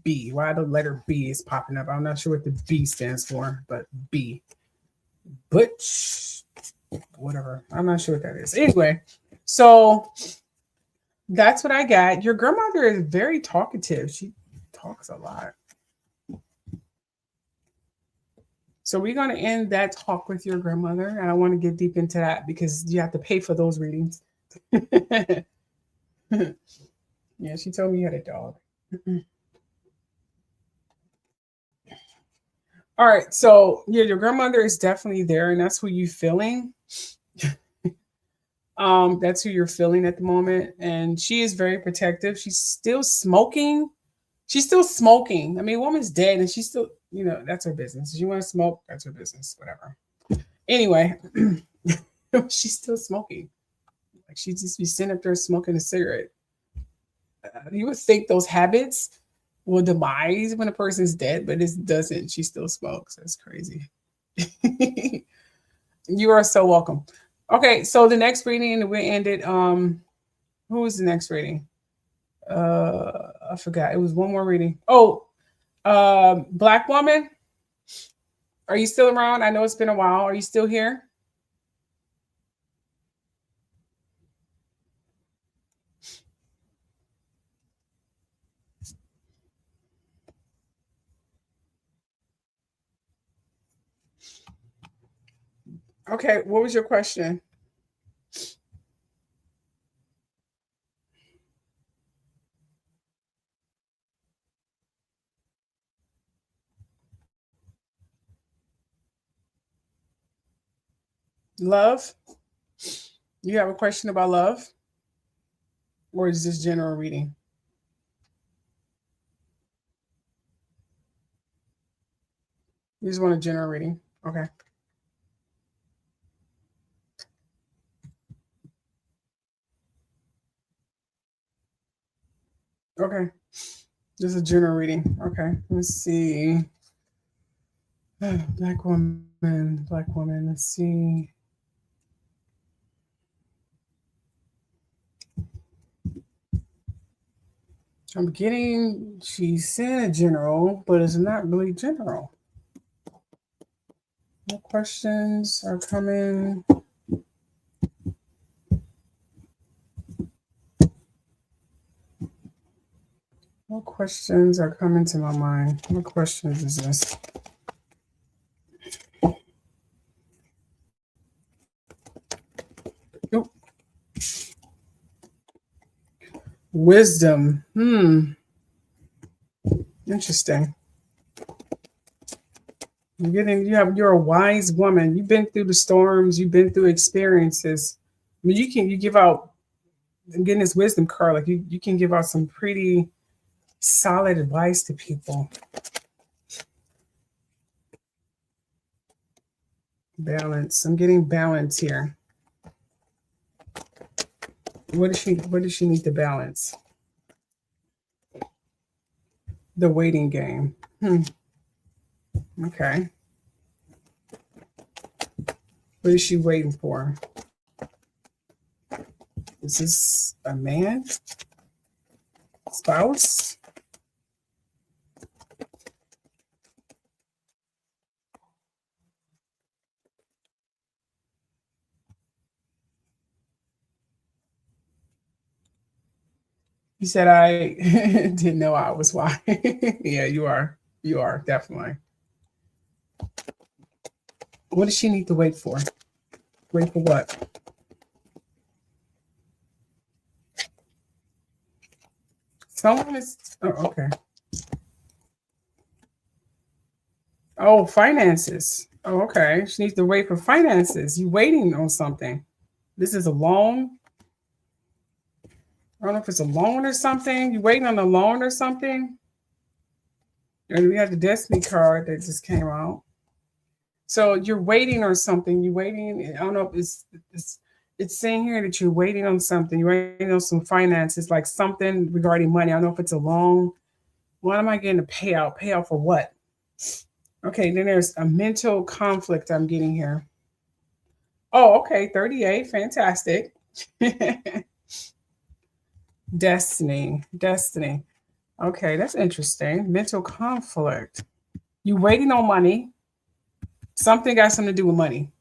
B. Why the letter B is popping up? I'm not sure what the B stands for, but B. Butch. Whatever. I'm not sure what that is. Anyway, so that's what I got. Your grandmother is very talkative. She talks a lot. So we're going to end that talk with your grandmother, and I want to get deep into that because you have to pay for those readings. Yeah, she told me you had a dog. All right, so yeah, your grandmother is definitely there, and that's who you feeling. That's who you're feeling at the moment, and she is very protective. She's still smoking. She's still smoking. I mean, woman's dead, and she's still, that's her business. If you want to smoke, that's her business. Whatever. Anyway, she's still smoking. Like she just be sitting up there smoking a cigarette. You would think those habits will demise when a person's dead, but it doesn't. She still smokes. That's crazy. You are so welcome. Okay, so the next reading we ended. Who was the next reading? I forgot. It was one more reading. Oh, Black woman. Are you still around? I know it's been a while. Are you still here? Okay, what was your question? Love? You have a question about love? Or is this general reading? You just want a general reading? Okay. Okay. Just a general reading. Okay. Let's see. Black woman. Black woman. Let's see. I'm getting, she's saying a general, but it's not really general. What questions are coming? What questions are coming to my mind? What questions is this? Oop. Wisdom. Interesting. You're a wise woman. You've been through the storms, you've been through experiences. I mean, you give out, I'm getting this wisdom card, like you can give out some pretty solid advice to people. Balance. I'm getting balance here. What does she need to balance? The waiting game. Okay. What is she waiting for? Is this a man? Spouse? You said I didn't know I was why. Yeah, you are. You are, definitely. What does she need to wait for? Wait for what? Someone is, okay. Oh, finances. Oh, okay. She needs to wait for finances. You waiting on something. This is a loan. I don't know if it's a loan or something. You waiting on a loan or something? And we have the Destiny card that just came out. So you're waiting on something. You're waiting. I don't know if it's saying here that you're waiting on something. You're waiting on some finances, like something regarding money. I don't know if it's a loan. What am I getting a payout? Payout for what? Okay, then there's a mental conflict I'm getting here. Oh, okay, 38. Fantastic. Destiny. Okay, that's interesting. Mental conflict. You waiting on money. Something got something to do with money.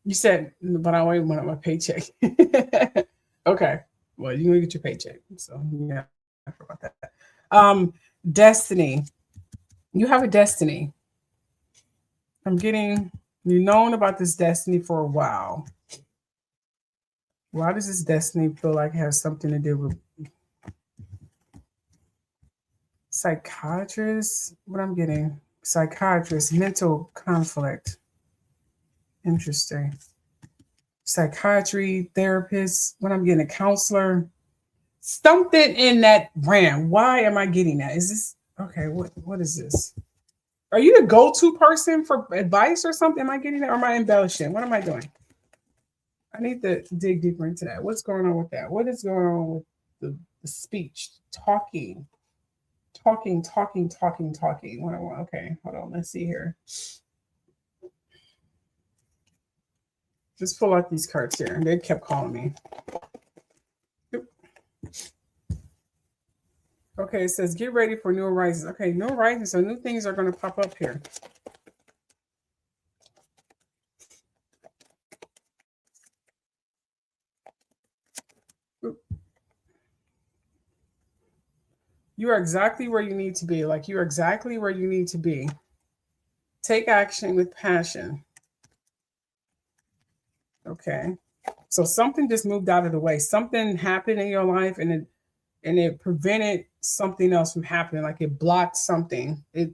You said, but I wait on my paycheck. Okay. Well, you're gonna get your paycheck. So yeah, I forgot about that. Destiny. You have a destiny. I'm getting, you've known about this destiny for a while. Why does this destiny feel like it has something to do with psychiatrist? What I'm getting, psychiatrist, mental conflict. Interesting. Psychiatry, therapist, what I'm getting, a counselor. Something in that ram. Why am I getting that? Is this okay? What is this? Are you the go-to person for advice or something? Am I getting that or am I embellishing? What am I doing? I need to dig deeper into that. What's going on with that? What is going on with the speech? Talking. Okay, hold on. Let's see here. Just pull out these cards here. And they kept calling me. Okay, it says get ready for new horizons. Okay, new horizons. So new things are going to pop up here. You are exactly where you need to be. Like you're exactly where you need to be. Take action with passion. Okay. So something just moved out of the way. Something happened in your life and it prevented something else from happening. Like it blocked something. It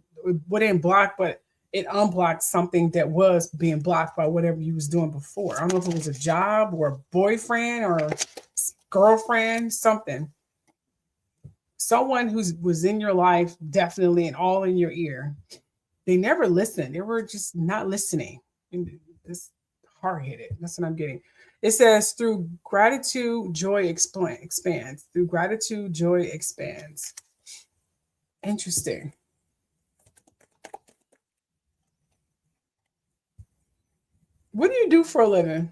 wouldn't block, but it unblocked something that was being blocked by whatever you was doing before. I don't know if it was a job or a boyfriend or a girlfriend, something. Someone who was in your life, definitely, and all in your ear. They never listened. They were just not listening. It's hard-headed. That's what I'm getting. It says, through gratitude, joy expands. Through gratitude, joy expands. Interesting. What do you do for a living?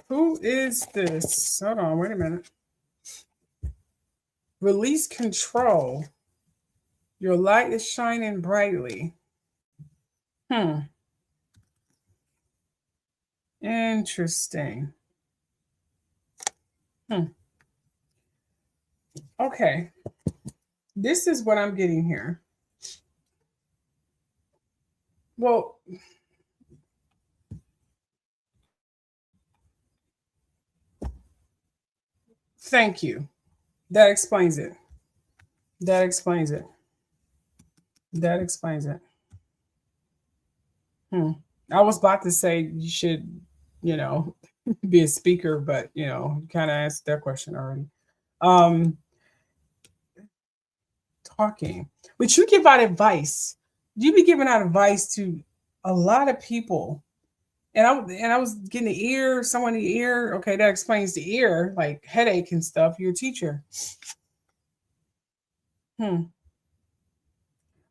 Who is this? Hold on, wait a minute. Release control. Your light is shining brightly. Interesting. Okay. This is what I'm getting here. Well, thank you. That explains it. That explains it. That explains it. I was about to say you should, you know, be a speaker, but you know, you kind of answered that question already. Um, talking, but you give out advice. You be giving out advice to a lot of people, and I was getting the ear, someone in the ear. Okay, that explains the ear, like headache and stuff. You're a teacher.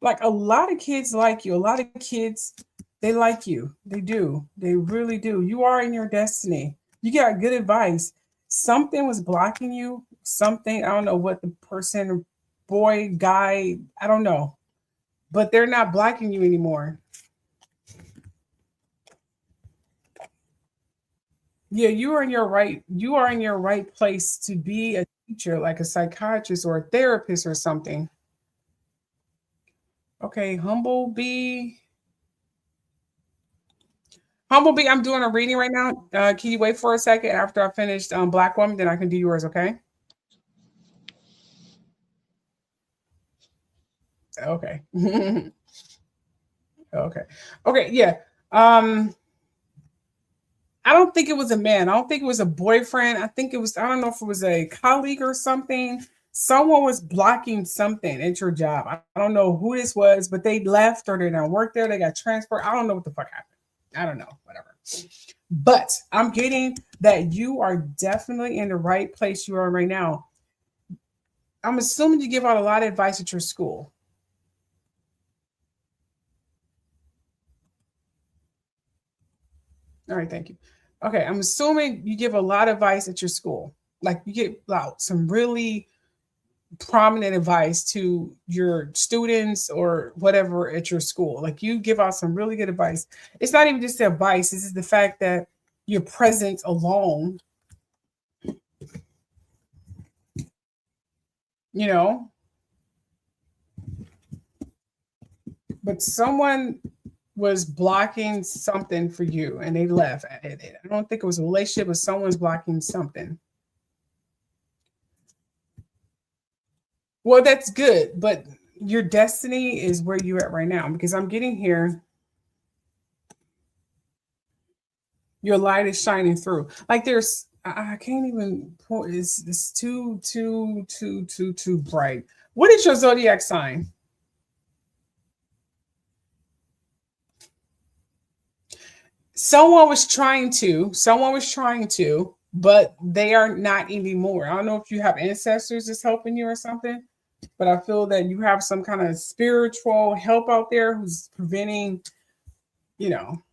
Like a lot of kids like you. A lot of kids, they like you. They do. They really do. You are in your destiny. You got good advice. Something was blocking you. Something, I don't know what the person, boy, guy, I don't know. But they're not blocking you anymore. Yeah, you are in your right place to be a teacher, like a psychiatrist or a therapist or something. Okay, Humblebee. Humblebee, I'm doing a reading right now. Can you wait for a second after I finished Black Woman? Then I can do yours, okay? Okay. Okay. Okay, yeah. I don't think it was a man. I don't think it was a boyfriend. I think it was, I don't know if it was a colleague or something. Someone was blocking something at your job. I don't know who this was, but they left or they don't work there. They got transferred. I don't know what the fuck happened. I don't know, whatever. But I'm getting that you are definitely in the right place you are right now. I'm assuming you give out a lot of advice at your school. All right, thank you. Okay, I'm assuming you give a lot of advice at your school. Like you get out some really prominent advice to your students or whatever at your school. Like you give out some really good advice. It's not even just the advice, this is the fact that your presence alone, you know, but someone was blocking something for you and they left. I don't think it was a relationship, but someone's blocking something. Well, that's good, but your destiny is where you're at right now, because I'm getting here. Your light is shining through. Like there's, I can't even point. It's too bright. What is your zodiac sign? Someone was trying to, but they are not anymore. I don't know if you have ancestors that's helping you or something, but I feel that you have some kind of spiritual help out there who's preventing, you know,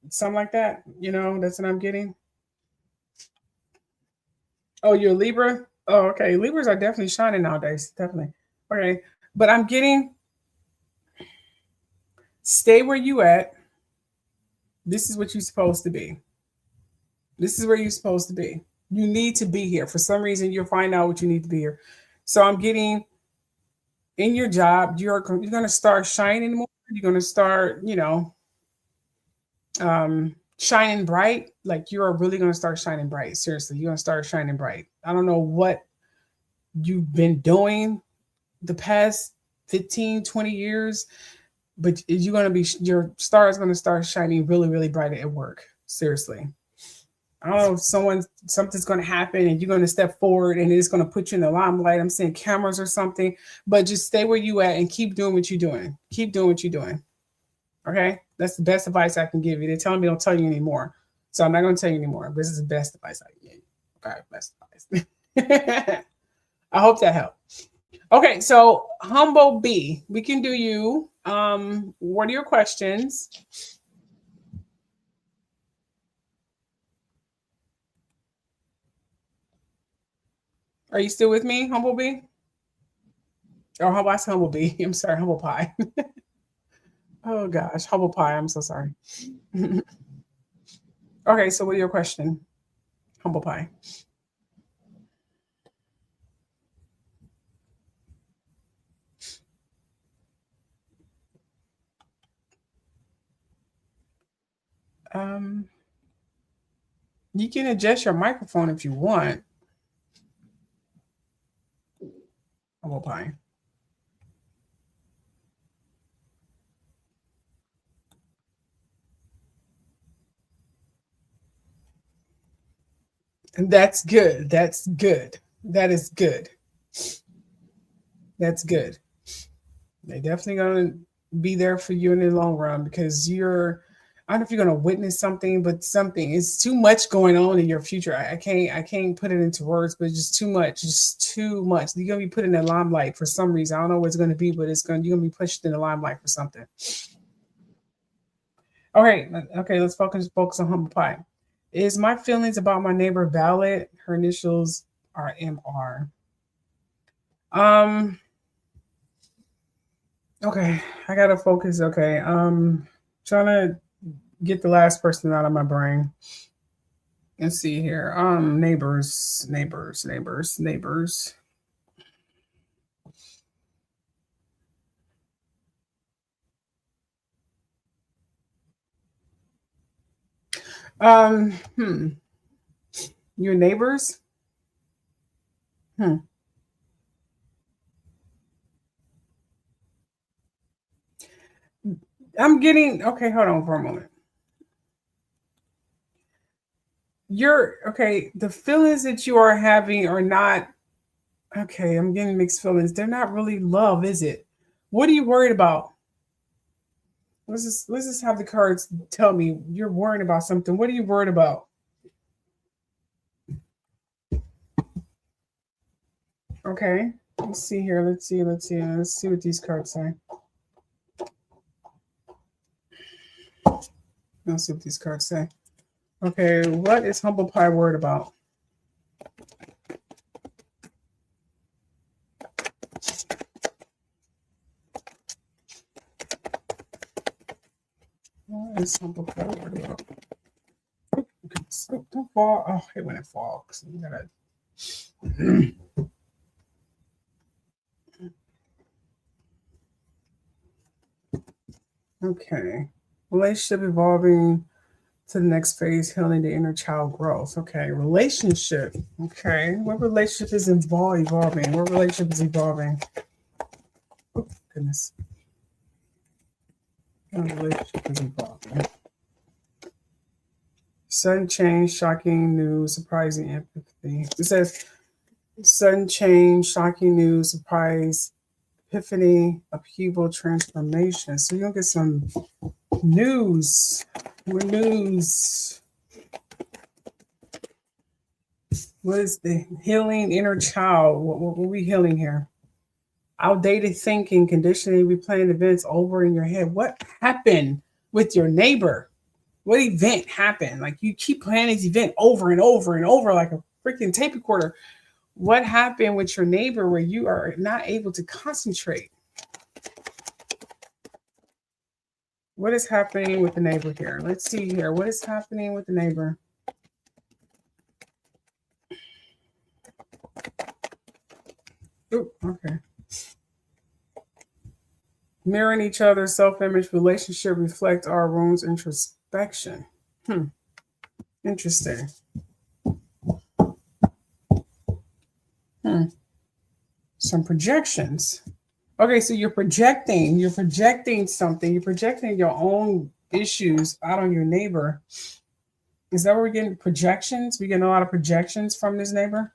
something like that. You know, that's what I'm getting. Oh, you're a Libra? Oh, okay. Libras are definitely shining nowadays. Definitely. Okay. But I'm getting, stay where you at. This is what you're supposed to be. This is where you're supposed to be. You need to be here. For some reason, you'll find out what you need to be here. So I'm getting, in your job, you're going to start shining more. You're going to start, shining bright. Like you're really going to start shining bright. Seriously, you're going to start shining bright. I don't know what you've been doing the past 15, 20 years, but you're going to be, your star is going to start shining really, really bright at work. Seriously. I don't know if something's going to happen and you're going to step forward and it's going to put you in the limelight. I'm seeing cameras or something, but just stay where you at and keep doing what you're doing. Keep doing what you're doing. Okay. That's the best advice I can give you. They're telling me don't tell you anymore. So I'm not going to tell you anymore. This is the best advice I can give you. Okay. Best advice. I hope that helped. Okay. So Humble B, we can do you. What are your questions? Are you still with me, Humble B? Or how about Humble B? I'm sorry, Humble Pie. Oh gosh, Humble Pie. I'm so sorry. Okay, so what are your question, Humble Pie? Um, you can adjust your microphone if you want, Humble Pie. And that's good. That's good. That is good. That's good. They definitely gonna be there for you in the long run because you're. I don't know if you're gonna witness something, but something is too much going on in your future. I can't put it into words, but just too much, just too much. You're gonna be put in the limelight for some reason. I don't know what it's gonna be, but you're gonna be pushed in the limelight for something. Okay, okay, let's focus on Humble Pie. Is my feelings about my neighbor valid? Her initials are MR. Um, okay, I gotta focus. Okay. Trying to get the last person out of my brain. Let's see here. Neighbors. Um, hmm. Your neighbors? Hmm. I'm getting okay, hold on for a moment. You're okay, the feelings that you are having are not okay. I'm getting mixed feelings. They're not really love, is it? What are you worried about? Let's just have the cards tell me you're worried about something. What are you worried about? Okay. Let's see here. Let's see what these cards say. Let's see what these cards say. Okay, what is Humble Pie worried about? this one before. Don't fall. Oh, I hate when it falls. You gotta. Okay. Relationship evolving to the next phase, healing the inner child growth. Okay. Relationship. Okay. What relationship is evolving? What relationship is evolving? Oh, goodness. What relationship is evolving? Sudden change, shocking news, surprising empathy. It says sudden change, shocking news, surprise, epiphany, upheaval, transformation. So you'll get some news. More news. What is the healing inner child? What are we healing here? Outdated thinking, conditioning, replaying events over in your head. What happened with your neighbor? What event happened? Like you keep playing this event over and over and over like a freaking tape recorder. What happened with your neighbor where you are not able to concentrate? What is happening with the neighbor here? Let's see here. What is happening with the neighbor? Ooh, okay. Mirroring each other's self-image relationship reflect our wounds introspection. Interesting. Some projections. Okay, so you're projecting something, you're projecting your own issues out on your neighbor. Is that where we're getting projections? We're getting a lot of projections from this neighbor.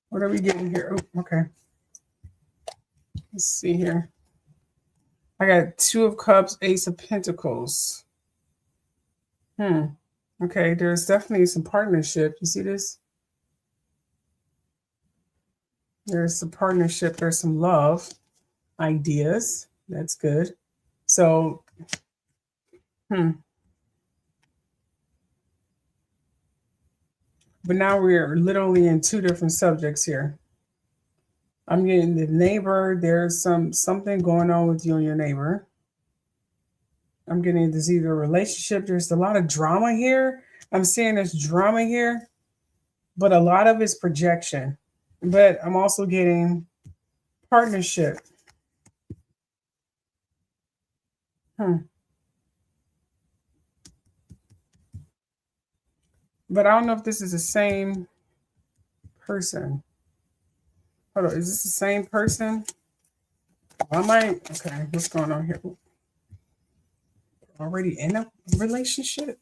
What are we getting here? Oh, okay. Let's see here. I got 2 of Cups, Ace of Pentacles. Okay, there's definitely some partnership. You see this? There's some partnership. There's some love ideas. That's good. So, but now we're literally in 2 different subjects here. I'm getting the neighbor. There's something going on with you and your neighbor. I'm getting this either relationship. There's a lot of drama here. I'm seeing there's drama here, but a lot of it's projection. But I'm also getting partnership. But I don't know if this is the same person. Hold on, is this the same person? Okay, what's going on here? Already in a relationship?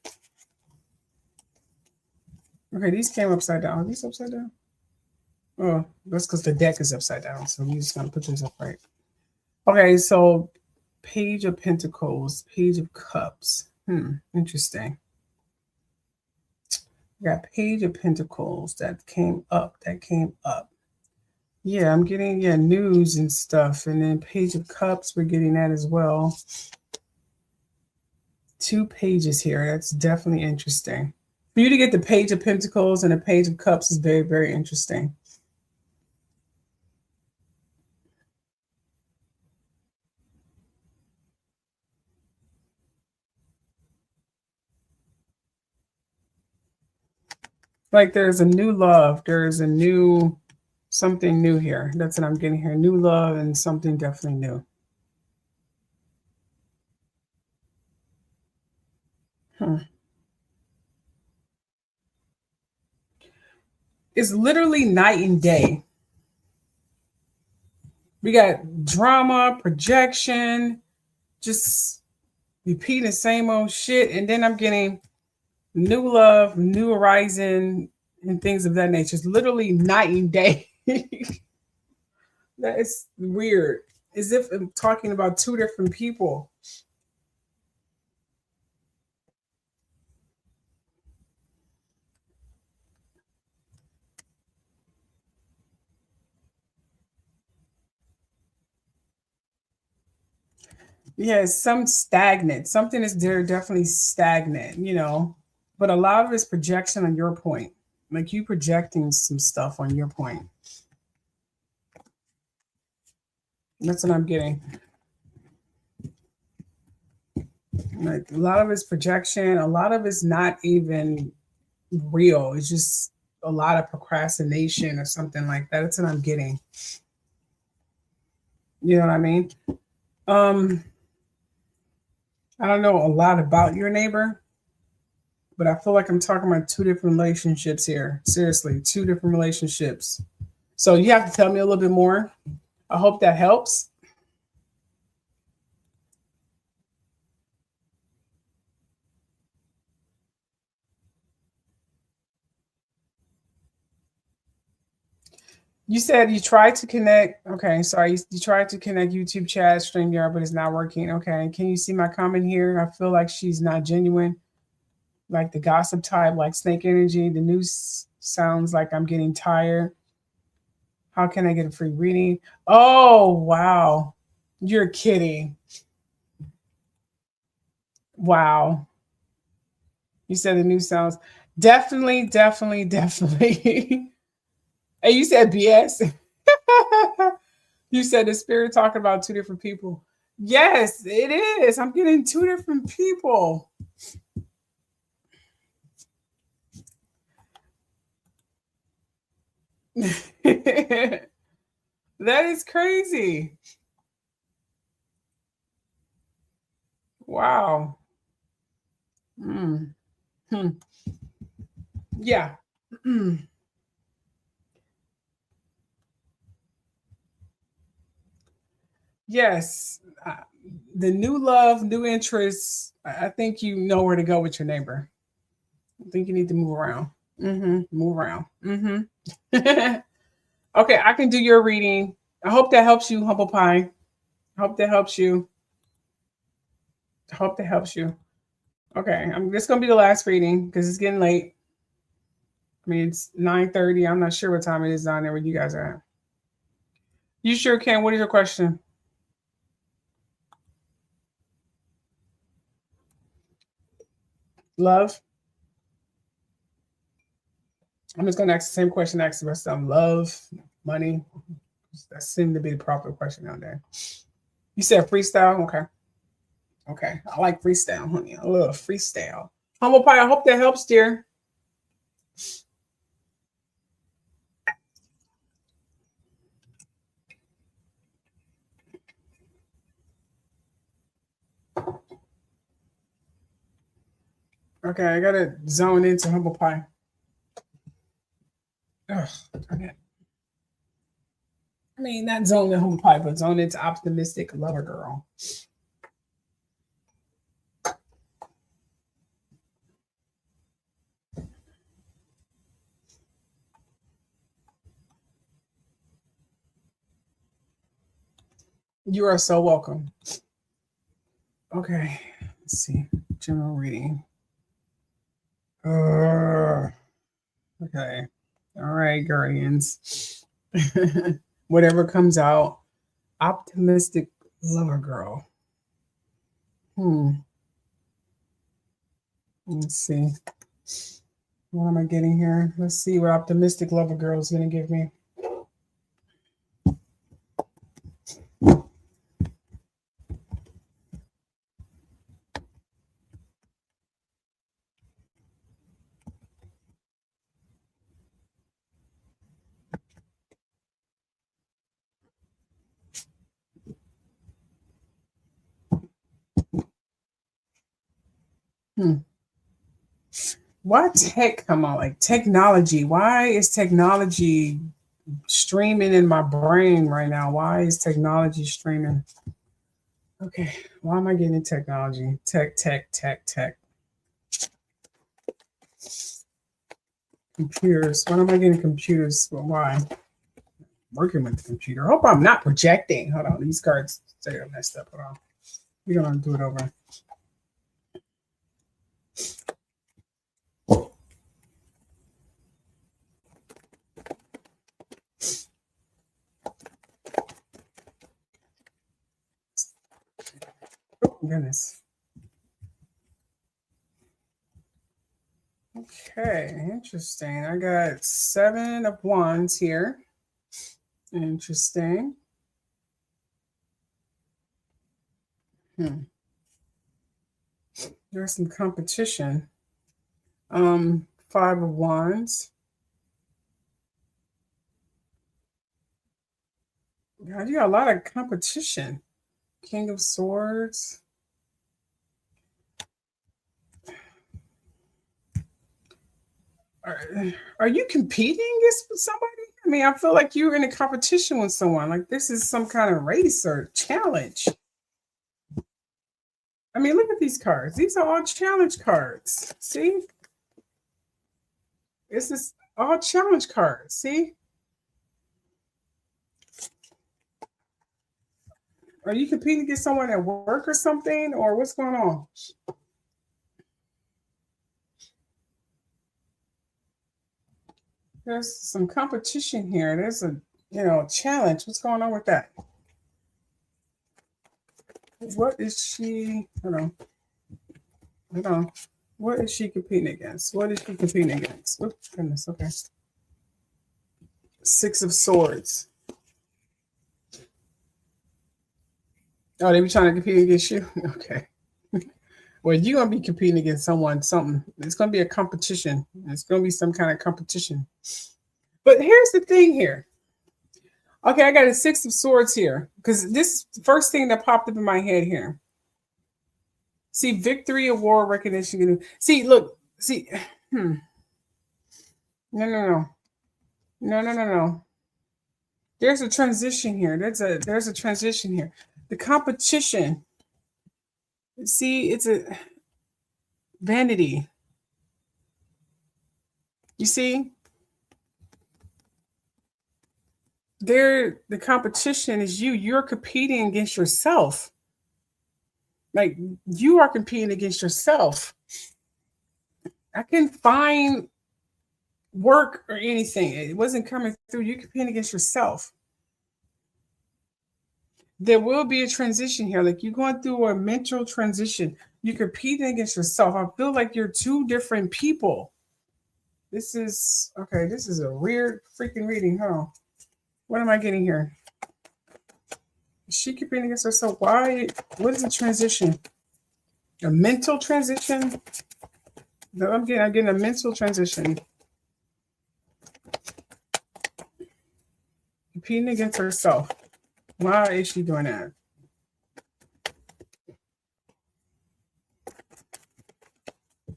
Okay, these came upside down. Are these upside down? Oh, that's because the deck is upside down. So we're just going to put this up right. Okay, so Page of Pentacles, Page of Cups. Interesting. We got Page of Pentacles that came up. Yeah, I'm getting news and stuff. And then Page of Cups, we're getting that as well. 2 pages here. That's definitely interesting. For you to get the Page of Pentacles and the Page of Cups is very, very interesting. Like there's a new love. There's a new, something new here. That's what I'm getting here. New love and something definitely new. It's literally night and day. We got drama, projection, just repeating the same old shit. And then I'm getting new love, new horizon, and things of that nature. It's literally night and day. That is weird. As if I'm talking about 2 different people. Yeah, some stagnant. Something is there definitely stagnant, but a lot of it's projection on your point. Like you projecting some stuff on your point. That's what I'm getting. Like a lot of it's projection, a lot of it's not even real. It's just a lot of procrastination or something like that. That's what I'm getting. You know what I mean? I don't know a lot about your neighbor, but I feel like I'm talking about two different relationships here. Seriously, two different relationships. So you have to tell me a little bit more. I hope that helps. You said you tried to connect. Okay, sorry. You tried to connect YouTube chat, StreamYard, but it's not working. Okay, can you see my comment here? I feel like she's not genuine, like the gossip type, like snake energy. The news sounds like I'm getting tired. How can I get a free reading? Oh, wow. You're kidding. Wow. You said the news sounds definitely, definitely, definitely. And you said BS. You said the spirit talking about two different people. Yes, it is. I'm getting two different people. That is crazy. Wow. Mm. Hmm. Yeah. Yes. The new love, new interests. I think you know where to go with your neighbor. I think you need to move around. Move around. Okay, I can do your reading. I hope that helps you, Humble Pie. I hope that helps you. I hope that helps you. Okay, this gonna be the last reading because it's getting late. I mean, it's 9:30. I'm not sure what time it is down there where you guys are at. You sure can. What is your question? Love. I'm just gonna ask the same question I asked the rest of them. Love, money. That seemed to be the proper question out there. You said freestyle? Okay. Okay. I like freestyle, honey. I love freestyle. Humble Pie, I hope that helps, dear. Okay, I gotta zone into Humble Pie. Ugh, okay. I mean, not zone into Humble Pie, but zone into optimistic lover girl. You are so welcome. Okay, let's see. General reading. Okay. All right, guardians. Whatever comes out. Optimistic lover girl. Let's see. What am I getting here? Let's see what optimistic lover girl is going to give me. Hmm. Why tech come out like technology? Why is technology streaming in my brain right now? Why is technology streaming? Okay, why am I getting technology? Tech, tech, tech, tech. Computers. Why am I getting computers? Well, why? Working with the computer. I hope I'm not projecting. Hold on, these cards say I messed up. Hold on. We're gonna do it over. Oh, goodness. Okay, interesting. I got 7 of wands here. Interesting. There's some competition. Five of Wands. God, you got a lot of competition. King of Swords. Are you competing against somebody? I mean, I feel like you're in a competition with someone. Like this is some kind of race or challenge. I mean, look at these cards. These are all challenge cards. See? This is all challenge cards. See? Are you competing against someone at work or something? Or what's going on? There's some competition here. There's a, challenge. What's going on with that? What is she? Hold on. What is she competing against? What is she competing against? Oh, goodness. Okay. Six of Swords. Oh, they be trying to compete against you? Okay. Well, you're going to be competing against something. It's going to be a competition. It's going to be some kind of competition. But here's the thing here. Okay, I got a Six of Swords here because this is the first thing that popped up in my head here. See, victory, award, recognition. See, look. See. No. There's a transition here. There's a transition here. The competition. See, it's a vanity. You see? The competition is you. You're competing against yourself. Like you are competing against yourself. I couldn't find work or anything. It wasn't coming through. You're competing against yourself. There will be a transition here. Like you're going through a mental transition. You're competing against yourself. I feel like you're two different people. This is a weird freaking reading. Hold on. What am I getting here? Is she competing against herself? Why? What is a transition? A mental transition? I'm getting a mental transition. Competing against herself. Why is she doing that?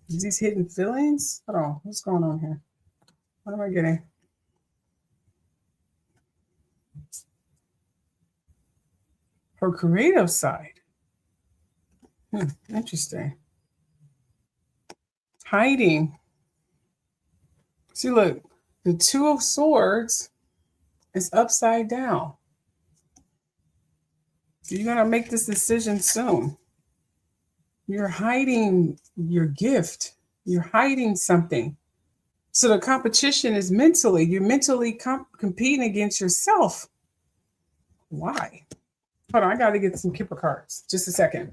Is these hidden feelings? Hold on. What's going on here? What am I getting? Her creative side. Interesting. Hiding. See, look, the Two of Swords is upside down. You're going to make this decision soon. You're hiding your gift. You're hiding something. So the competition is mentally. You're mentally competing against yourself. Why? Hold on, I got to get some Kipper cards. Just a second.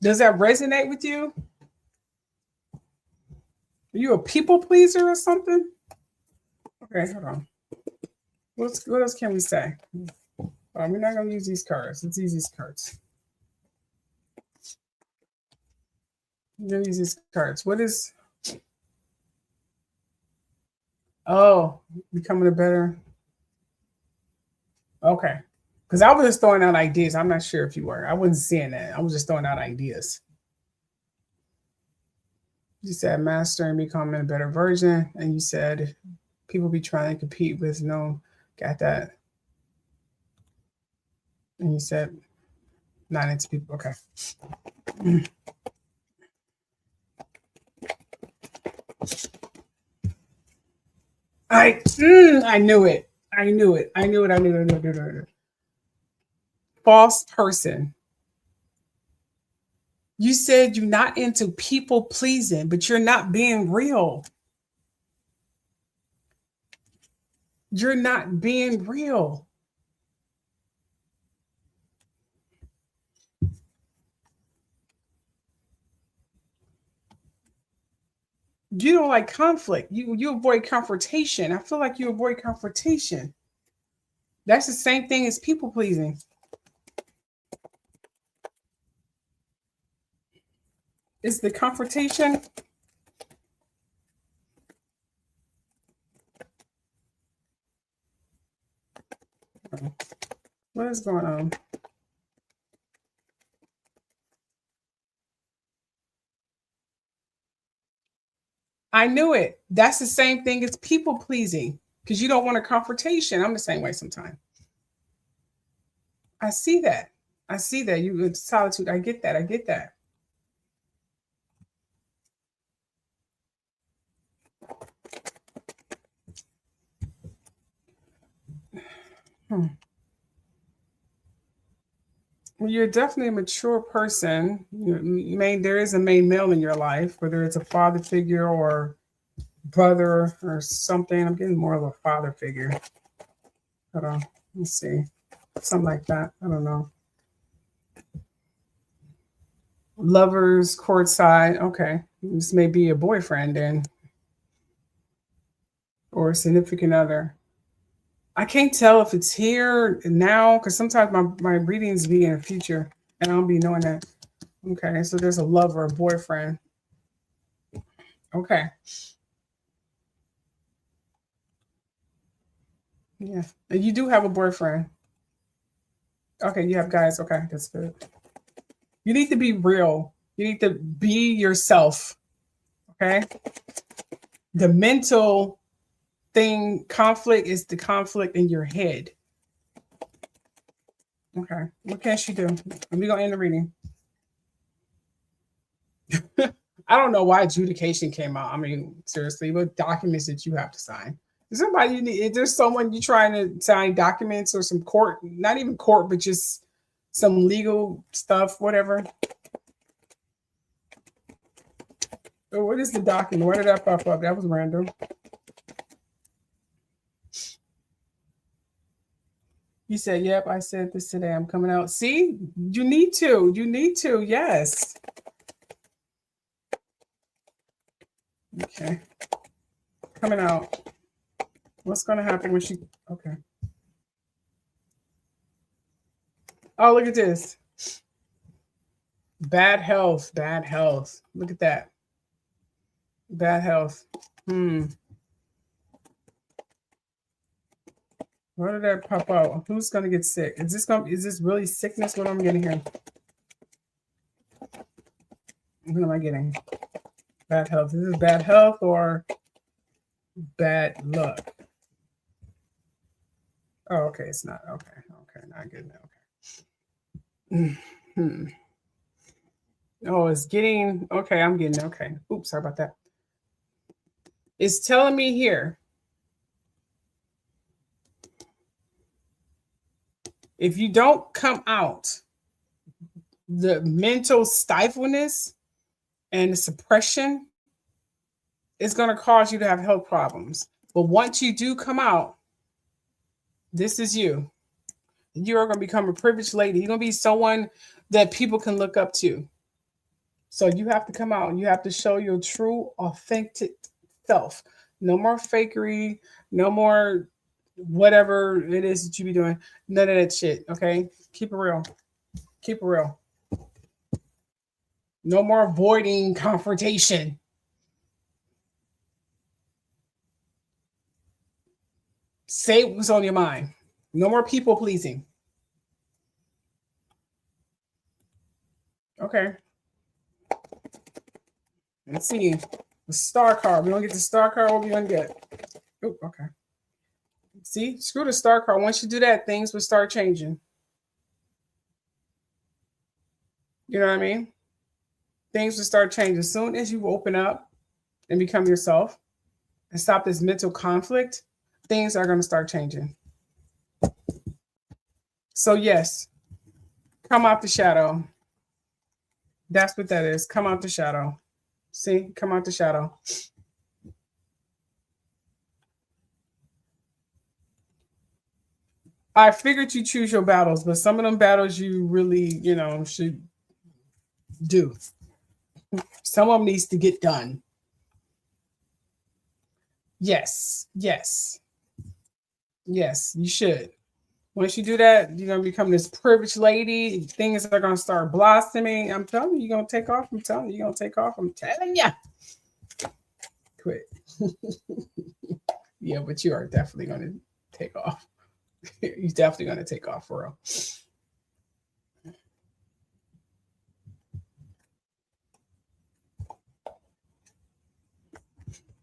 Does that resonate with you? Are you a people pleaser or something? Okay, hold on. What else can we say? We're not going to use these cards. Let's use these cards. We're going to use these cards. What is... Oh, becoming a better... Okay. Because I was just throwing out ideas. I'm not sure if you were. I wasn't seeing that. I was just throwing out ideas. You said master and becoming a better version. And you said people be trying to compete with no, got that. And you said not into people. Okay. I knew it. I knew it. False person. You said you're not into people pleasing, but you're not being real. You're not being real. You don't like conflict. You avoid confrontation. I feel like you avoid confrontation. That's the same thing as people pleasing. Is the confrontation? What is going on? I knew it. That's the same thing as people pleasing because you don't want a confrontation. I'm the same way sometimes. I see that. I see that. You in solitude. I get that. I get that. Well, you're definitely a mature person. There is a main male in your life, whether it's a father figure or brother or something. I'm getting more of a father figure. Hold on. Let's see. Something like that. I don't know. Lovers, courtside. Okay. This may be a boyfriend then, or a significant other. I can't tell if it's here now because sometimes my readings be in the future and I don't be knowing that. Okay, so there's a lover, a boyfriend. Okay. Yeah. And you do have a boyfriend. Okay, you have guys. Okay, that's good. You need to be real. You need to be yourself. Okay. The mental thing, conflict is the conflict in your head. Okay. What can she do? We're going to end the reading. I don't know why adjudication came out. I mean, seriously, what documents that you have to sign? Is somebody you need? Is there someone you trying to sign documents or some court? Not even court, but just some legal stuff, whatever. Oh, what is the document? Where did that pop up? That was random. You said, "Yep, I said this today. I'm coming out." See, you need to. You need to. Yes. Okay. Coming out. What's going to happen when she? Okay. Oh, look at this. Bad health. Bad health. Look at that. Bad health. Where did that pop out? Who's going to get sick? Is this really sickness? What am I getting here? What am I getting? Bad health. Is this bad health or bad luck? Oh, okay. It's not. Okay. Okay. Not good now. Okay. Oh, it's getting. Okay. I'm getting. Okay. Oops. Sorry about that. It's telling me here. If you don't come out, the mental stifleness and the suppression is going to cause you to have health problems. But once you do come out, this is you. You are going to become a privileged lady. You're going to be someone that people can look up to. So you have to come out and you have to show your true, authentic self. No more fakery, no more whatever it is that you be doing. None of that shit, okay? Keep it real. Keep it real. No more avoiding confrontation. Say what's on your mind. No more people pleasing. Okay. Let's see. The star card. We're going to get the star card. What are we going to get? Oh, okay. See, screw the star card. Once you do that, things will start changing. You know what I mean? Things will start changing. As soon as you open up and become yourself and stop this mental conflict, things are going to start changing. So, yes, come out the shadow. That's what that is. Come out the shadow. See, come out the shadow. I figured you choose your battles, but some of them battles you really, should do. Some of them needs to get done. Yes, yes, yes, you should. Once you do that, you're gonna become this privileged lady. Things are gonna start blossoming. I'm telling you, you're gonna take off. I'm telling you, you're gonna take off. I'm telling you. Quit. Yeah, but you are definitely gonna take off. You're definitely gonna take off for real.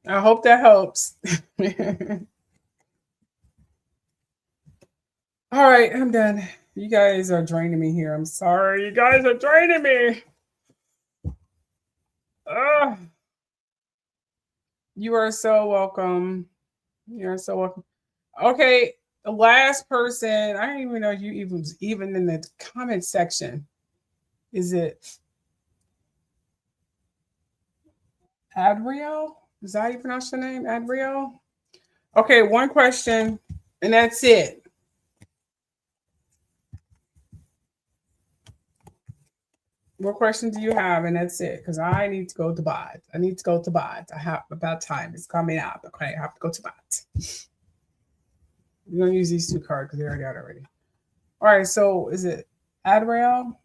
I hope that helps. All right, I'm done. You guys are draining me here. I'm sorry. You guys are draining me. You are so welcome. You're so welcome. Okay, the last person. I don't even know you even was even in the comment section. Is it Adriel? Is that how you pronounce your name? Adriel? Okay, one question, and that's it. What question do you have? And that's it. Because I need to go to bed. I need to go to bed. I have about time. It's coming up. Okay, I have to go to bed. We're gonna use these two cards because they already out already. All right, so is it Adriel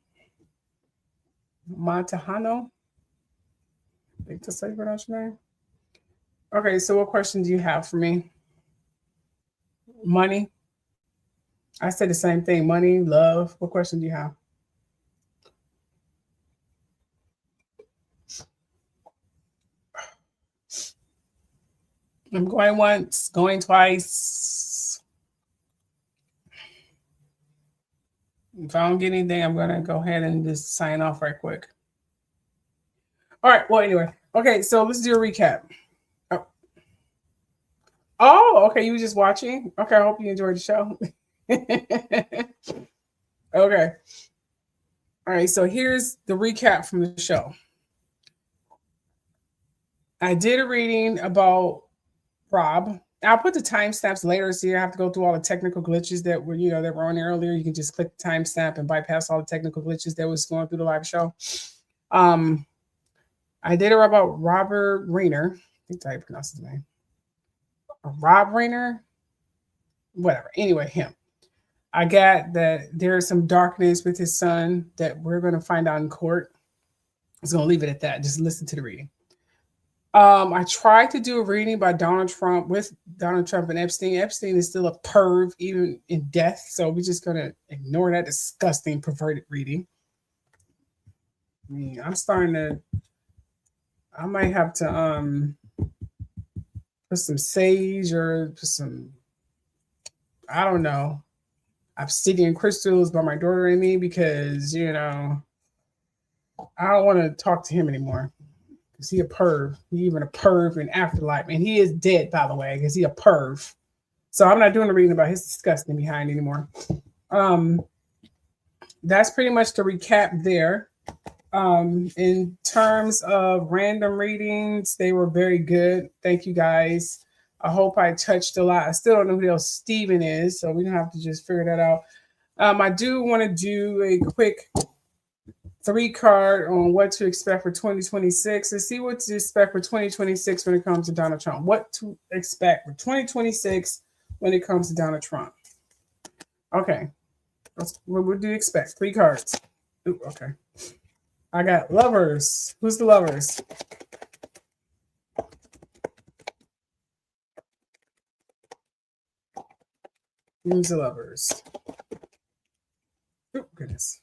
Montejano? I think that's how you pronounce your name. Okay, so what question do you have for me? Money. I said the same thing. Money, love. What question do you have? I'm going once, going twice. If I don't get anything, I'm gonna go ahead and just sign off right quick. All right. Well, anyway. Okay, so let's do a recap. Oh, okay. You were just watching. Okay, I hope you enjoyed the show. Okay. All right. So here's the recap from the show. I did a reading about Rob. I'll put the timestamps later, so you have to go through all the technical glitches that were, that were on there earlier. You can just click the timestamp and bypass all the technical glitches that was going through the live show. I did it about Robert Reiner. I think that's how you pronounce his name. Rob Reiner, whatever. Anyway, him. I got that there's some darkness with his son that we're going to find out in court. I was going to leave it at that. Just listen to the reading. I tried to do a reading by Donald Trump with Donald Trump and Epstein. Epstein is still a perv, even in death. So we're just gonna ignore that disgusting, perverted reading. I mean, I might have to put some sage or put some, I don't know, obsidian crystals by my daughter and me because I don't want to talk to him anymore. Is he a perv? He even a perv in afterlife. And he is dead, by the way, because he a perv. So I'm not doing a reading about his disgusting behind anymore. That's pretty much the recap there. In terms of random readings, they were very good. Thank you guys. I hope I touched a lot. I still don't know who else Steven is, so we don't have to just figure that out. I do want to do a quick 3-card on what to expect for 2026. Let's see what to expect for 2026 when it comes to Donald Trump. What to expect for 2026 when it comes to Donald Trump. Okay. What do you expect? 3 cards. Ooh, okay. I got lovers. Who's the lovers? Who's the lovers? Oh, goodness.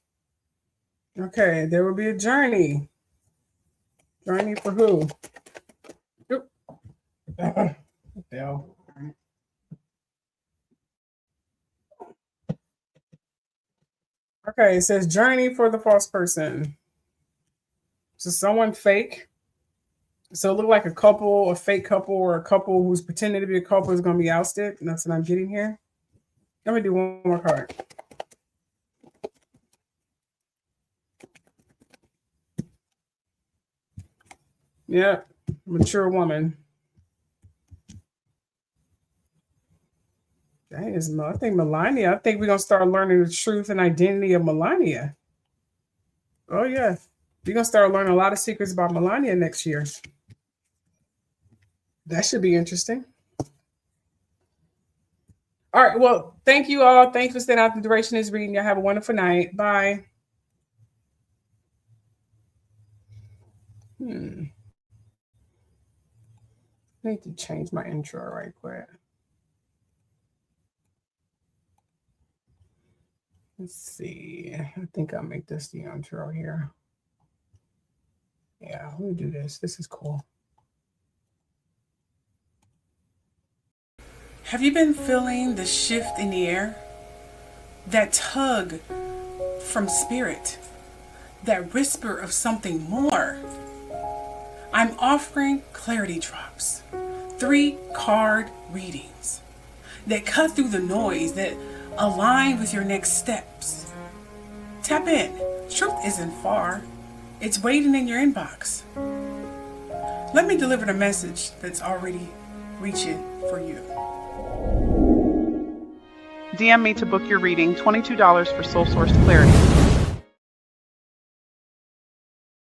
Okay, there will be a journey. Journey for who? Hell. Okay, it says journey for the false person. So someone fake. So it looked like a fake couple, or a couple who's pretending to be a couple is going to be ousted. And that's what I'm getting here. Let me do one more card. Yeah, mature woman. That is, I think Melania. I think we're gonna start learning the truth and identity of Melania. Oh yeah, we're gonna start learning a lot of secrets about Melania next year. That should be interesting. All right. Well, thank you all. Thanks for staying out the duration of this reading. Y'all have a wonderful night. Bye. I need to change my intro right quick. Let's see. I think I'll make this the intro here. Yeah, let me do this. This is cool. Have you been feeling the shift in the air? That tug from spirit? That whisper of something more? I'm offering clarity drops. 3 card readings that cut through the noise, that align with your next steps. Tap in. Truth isn't far. It's waiting in your inbox. Let me deliver the message that's already reaching for you. DM me to book your reading, $22 for Soul Source Clarity.